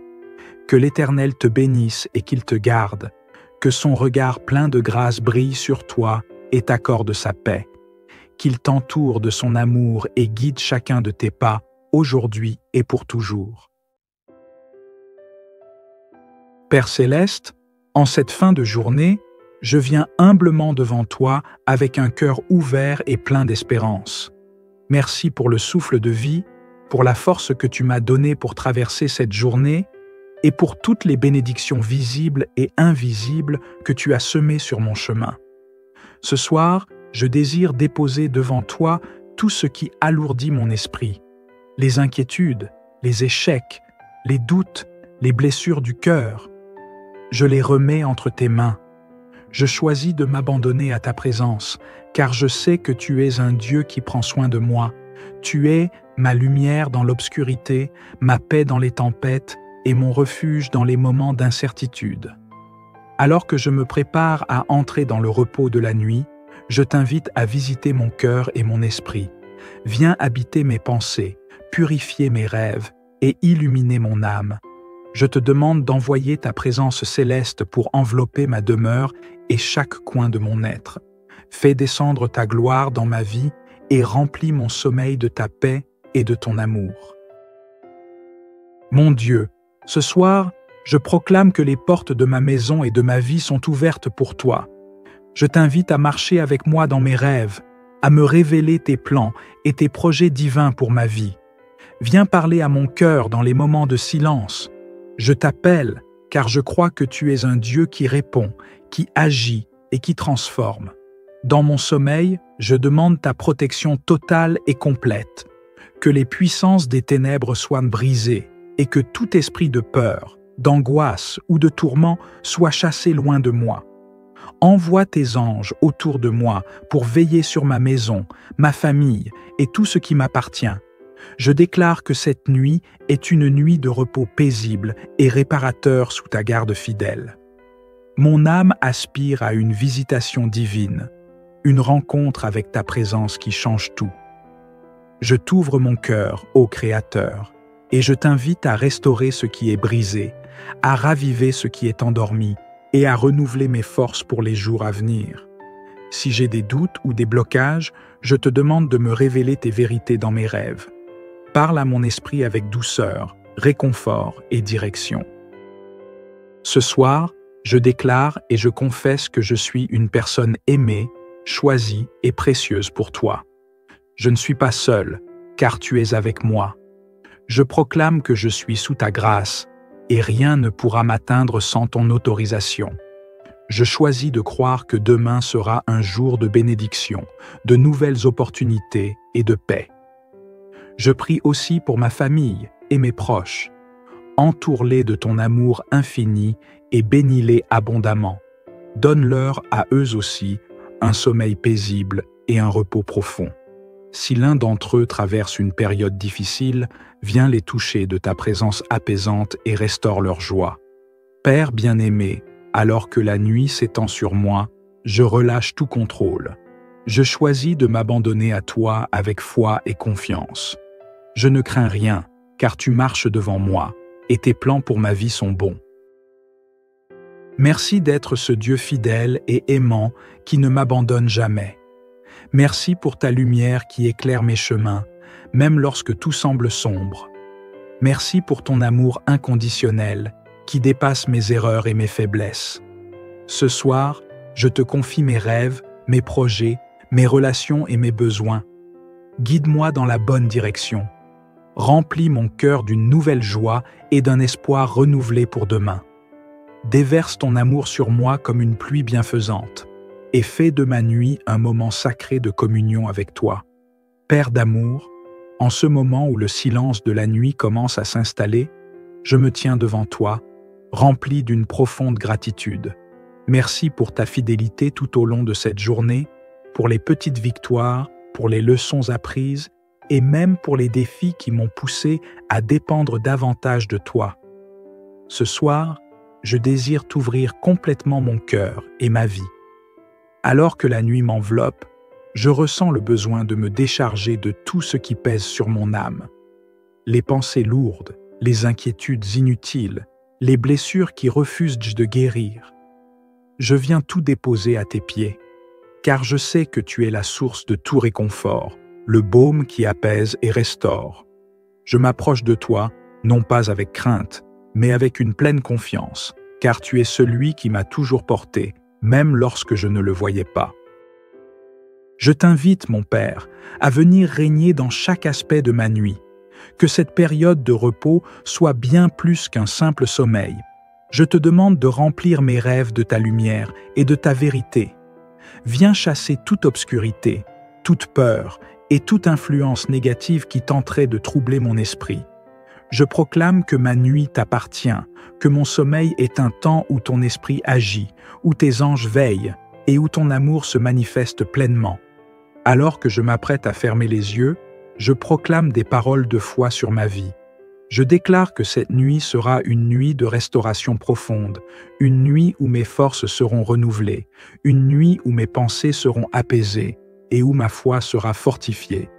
Que l'Éternel te bénisse et qu'il te garde, que son regard plein de grâce brille sur toi et t'accorde sa paix. Qu'il t'entoure de son amour et guide chacun de tes pas, aujourd'hui et pour toujours. Père céleste, en cette fin de journée, je viens humblement devant toi avec un cœur ouvert et plein d'espérance. Merci pour le souffle de vie, pour la force que tu m'as donnée pour traverser cette journée et pour toutes les bénédictions visibles et invisibles que tu as semées sur mon chemin. Ce soir, je désire déposer devant toi tout ce qui alourdit mon esprit, les inquiétudes, les échecs, les doutes, les blessures du cœur. Je les remets entre tes mains. Je choisis de m'abandonner à ta présence, car je sais que tu es un Dieu qui prend soin de moi. Tu es ma lumière dans l'obscurité, ma paix dans les tempêtes et mon refuge dans les moments d'incertitude. Alors que je me prépare à entrer dans le repos de la nuit, je t'invite à visiter mon cœur et mon esprit. Viens habiter mes pensées, purifier mes rêves et illuminer mon âme. Je te demande d'envoyer ta présence céleste pour envelopper ma demeure et chaque coin de mon être. Fais descendre ta gloire dans ma vie et remplis mon sommeil de ta paix et de ton amour. Mon Dieu, ce soir, je proclame que les portes de ma maison et de ma vie sont ouvertes pour toi. Je t'invite à marcher avec moi dans mes rêves, à me révéler tes plans et tes projets divins pour ma vie. Viens parler à mon cœur dans les moments de silence. Je t'appelle, car je crois que tu es un Dieu qui répond, qui agit et qui transforme. Dans mon sommeil, je demande ta protection totale et complète. Que les puissances des ténèbres soient brisées et que tout esprit de peur, d'angoisse ou de tourment soit chassé loin de moi. Envoie tes anges autour de moi pour veiller sur ma maison, ma famille et tout ce qui m'appartient. Je déclare que cette nuit est une nuit de repos paisible et réparateur sous ta garde fidèle. Mon âme aspire à une visitation divine, une rencontre avec ta présence qui change tout. Je t'ouvre mon cœur, ô Créateur, et je t'invite à restaurer ce qui est brisé, à raviver ce qui est endormi et à renouveler mes forces pour les jours à venir. Si j'ai des doutes ou des blocages, je te demande de me révéler tes vérités dans mes rêves. Parle à mon esprit avec douceur, réconfort et direction. Ce soir, je déclare et je confesse que je suis une personne aimée, choisie et précieuse pour toi. Je ne suis pas seul, car tu es avec moi. Je proclame que je suis sous ta grâce, et rien ne pourra m'atteindre sans ton autorisation. Je choisis de croire que demain sera un jour de bénédiction, de nouvelles opportunités et de paix. Je prie aussi pour ma famille et mes proches. Entoure-les de ton amour infini et bénis-les abondamment. Donne-leur à eux aussi un sommeil paisible et un repos profond. Si l'un d'entre eux traverse une période difficile, viens les toucher de ta présence apaisante et restaure leur joie. Père bien-aimé, alors que la nuit s'étend sur moi, je relâche tout contrôle. Je choisis de m'abandonner à toi avec foi et confiance. Je ne crains rien, car tu marches devant moi, et tes plans pour ma vie sont bons. Merci d'être ce Dieu fidèle et aimant qui ne m'abandonne jamais. Merci pour ta lumière qui éclaire mes chemins, même lorsque tout semble sombre. Merci pour ton amour inconditionnel qui dépasse mes erreurs et mes faiblesses. Ce soir, je te confie mes rêves, mes projets, mes relations et mes besoins. Guide-moi dans la bonne direction. Remplis mon cœur d'une nouvelle joie et d'un espoir renouvelé pour demain. Déverse ton amour sur moi comme une pluie bienfaisante et fais de ma nuit un moment sacré de communion avec toi. Père d'amour, en ce moment où le silence de la nuit commence à s'installer, je me tiens devant toi, rempli d'une profonde gratitude. Merci pour ta fidélité tout au long de cette journée, pour les petites victoires, pour les leçons apprises et même pour les défis qui m'ont poussé à dépendre davantage de toi. Ce soir, je désire t'ouvrir complètement mon cœur et ma vie. Alors que la nuit m'enveloppe, je ressens le besoin de me décharger de tout ce qui pèse sur mon âme. Les pensées lourdes, les inquiétudes inutiles, les blessures qui refusent de guérir. Je viens tout déposer à tes pieds, car je sais que tu es la source de tout réconfort, le baume qui apaise et restaure. Je m'approche de toi, non pas avec crainte, mais avec une pleine confiance, car tu es celui qui m'a toujours porté, même lorsque je ne le voyais pas. Je t'invite, mon Père, à venir régner dans chaque aspect de ma nuit, que cette période de repos soit bien plus qu'un simple sommeil. Je te demande de remplir mes rêves de ta lumière et de ta vérité. Viens chasser toute obscurité, toute peur et toute influence négative qui tenterait de troubler mon esprit. Je proclame que ma nuit t'appartient, que mon sommeil est un temps où ton esprit agit, où tes anges veillent et où ton amour se manifeste pleinement. Alors que je m'apprête à fermer les yeux, je proclame des paroles de foi sur ma vie. Je déclare que cette nuit sera une nuit de restauration profonde, une nuit où mes forces seront renouvelées, une nuit où mes pensées seront apaisées et où ma foi sera fortifiée.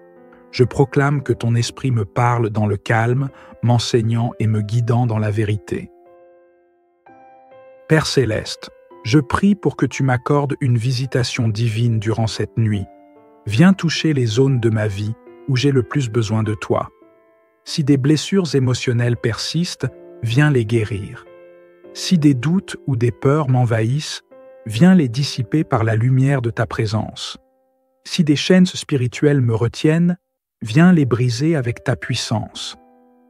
Je proclame que ton esprit me parle dans le calme, m'enseignant et me guidant dans la vérité. Père céleste, je prie pour que tu m'accordes une visitation divine durant cette nuit. Viens toucher les zones de ma vie où j'ai le plus besoin de toi. Si des blessures émotionnelles persistent, viens les guérir. Si des doutes ou des peurs m'envahissent, viens les dissiper par la lumière de ta présence. Si des chaînes spirituelles me retiennent, viens les briser avec ta puissance.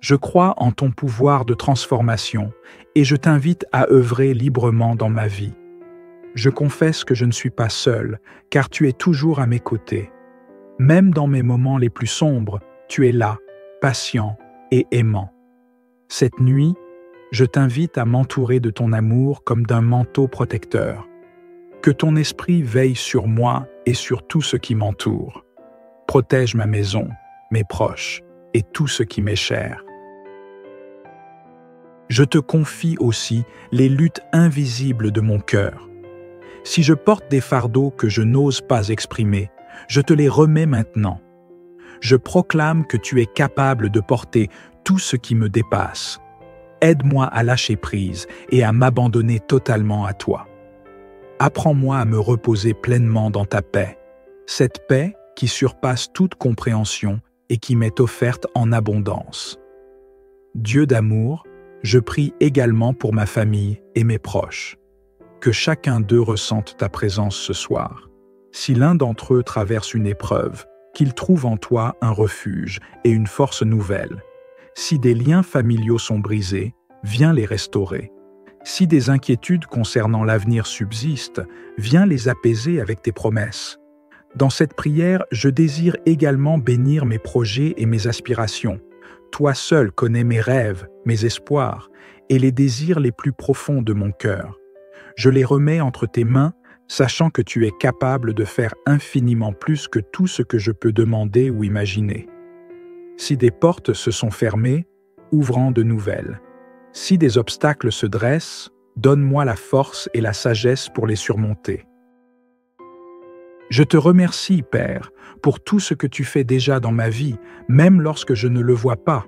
Je crois en ton pouvoir de transformation et je t'invite à œuvrer librement dans ma vie. Je confesse que je ne suis pas seul, car tu es toujours à mes côtés. Même dans mes moments les plus sombres, tu es là, patient et aimant. Cette nuit, je t'invite à m'entourer de ton amour comme d'un manteau protecteur. Que ton esprit veille sur moi et sur tout ce qui m'entoure. Protège ma maison, mes proches et tout ce qui m'est cher. Je te confie aussi les luttes invisibles de mon cœur. Si je porte des fardeaux que je n'ose pas exprimer, je te les remets maintenant. Je proclame que tu es capable de porter tout ce qui me dépasse. Aide-moi à lâcher prise et à m'abandonner totalement à toi. Apprends-moi à me reposer pleinement dans ta paix, cette paix qui surpasse toute compréhension et qui m'est offerte en abondance. Dieu d'amour, je prie également pour ma famille et mes proches. Que chacun d'eux ressente ta présence ce soir. Si l'un d'entre eux traverse une épreuve, qu'il trouve en toi un refuge et une force nouvelle. Si des liens familiaux sont brisés, viens les restaurer. Si des inquiétudes concernant l'avenir subsistent, viens les apaiser avec tes promesses. Dans cette prière, je désire également bénir mes projets et mes aspirations. Toi seul connais mes rêves, mes espoirs et les désirs les plus profonds de mon cœur. Je les remets entre tes mains, sachant que tu es capable de faire infiniment plus que tout ce que je peux demander ou imaginer. Si des portes se sont fermées, ouvre-en de nouvelles. Si des obstacles se dressent, donne-moi la force et la sagesse pour les surmonter. Je te remercie, Père, pour tout ce que tu fais déjà dans ma vie, même lorsque je ne le vois pas.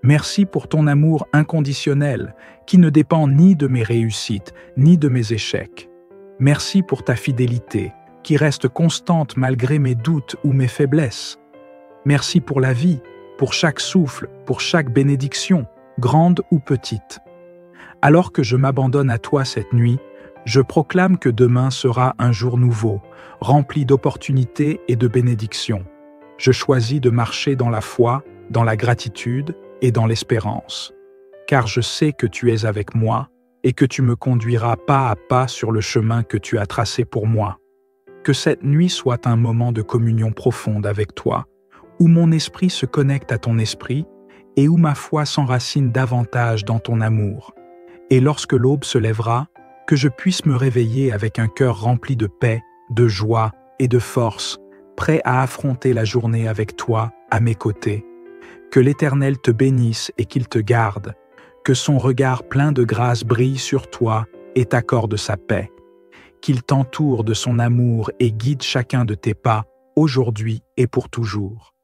Merci pour ton amour inconditionnel, qui ne dépend ni de mes réussites, ni de mes échecs. Merci pour ta fidélité, qui reste constante malgré mes doutes ou mes faiblesses. Merci pour la vie, pour chaque souffle, pour chaque bénédiction, grande ou petite. Alors que je m'abandonne à toi cette nuit, je proclame que demain sera un jour nouveau, rempli d'opportunités et de bénédictions. Je choisis de marcher dans la foi, dans la gratitude et dans l'espérance, car je sais que tu es avec moi et que tu me conduiras pas à pas sur le chemin que tu as tracé pour moi. Que cette nuit soit un moment de communion profonde avec toi, où mon esprit se connecte à ton esprit et où ma foi s'enracine davantage dans ton amour. Et lorsque l'aube se lèvera, que je puisse me réveiller avec un cœur rempli de paix, de joie et de force, prêt à affronter la journée avec toi, à mes côtés. Que l'Éternel te bénisse et qu'il te garde, que son regard plein de grâce brille sur toi et t'accorde sa paix. Qu'il t'entoure de son amour et guide chacun de tes pas, aujourd'hui et pour toujours.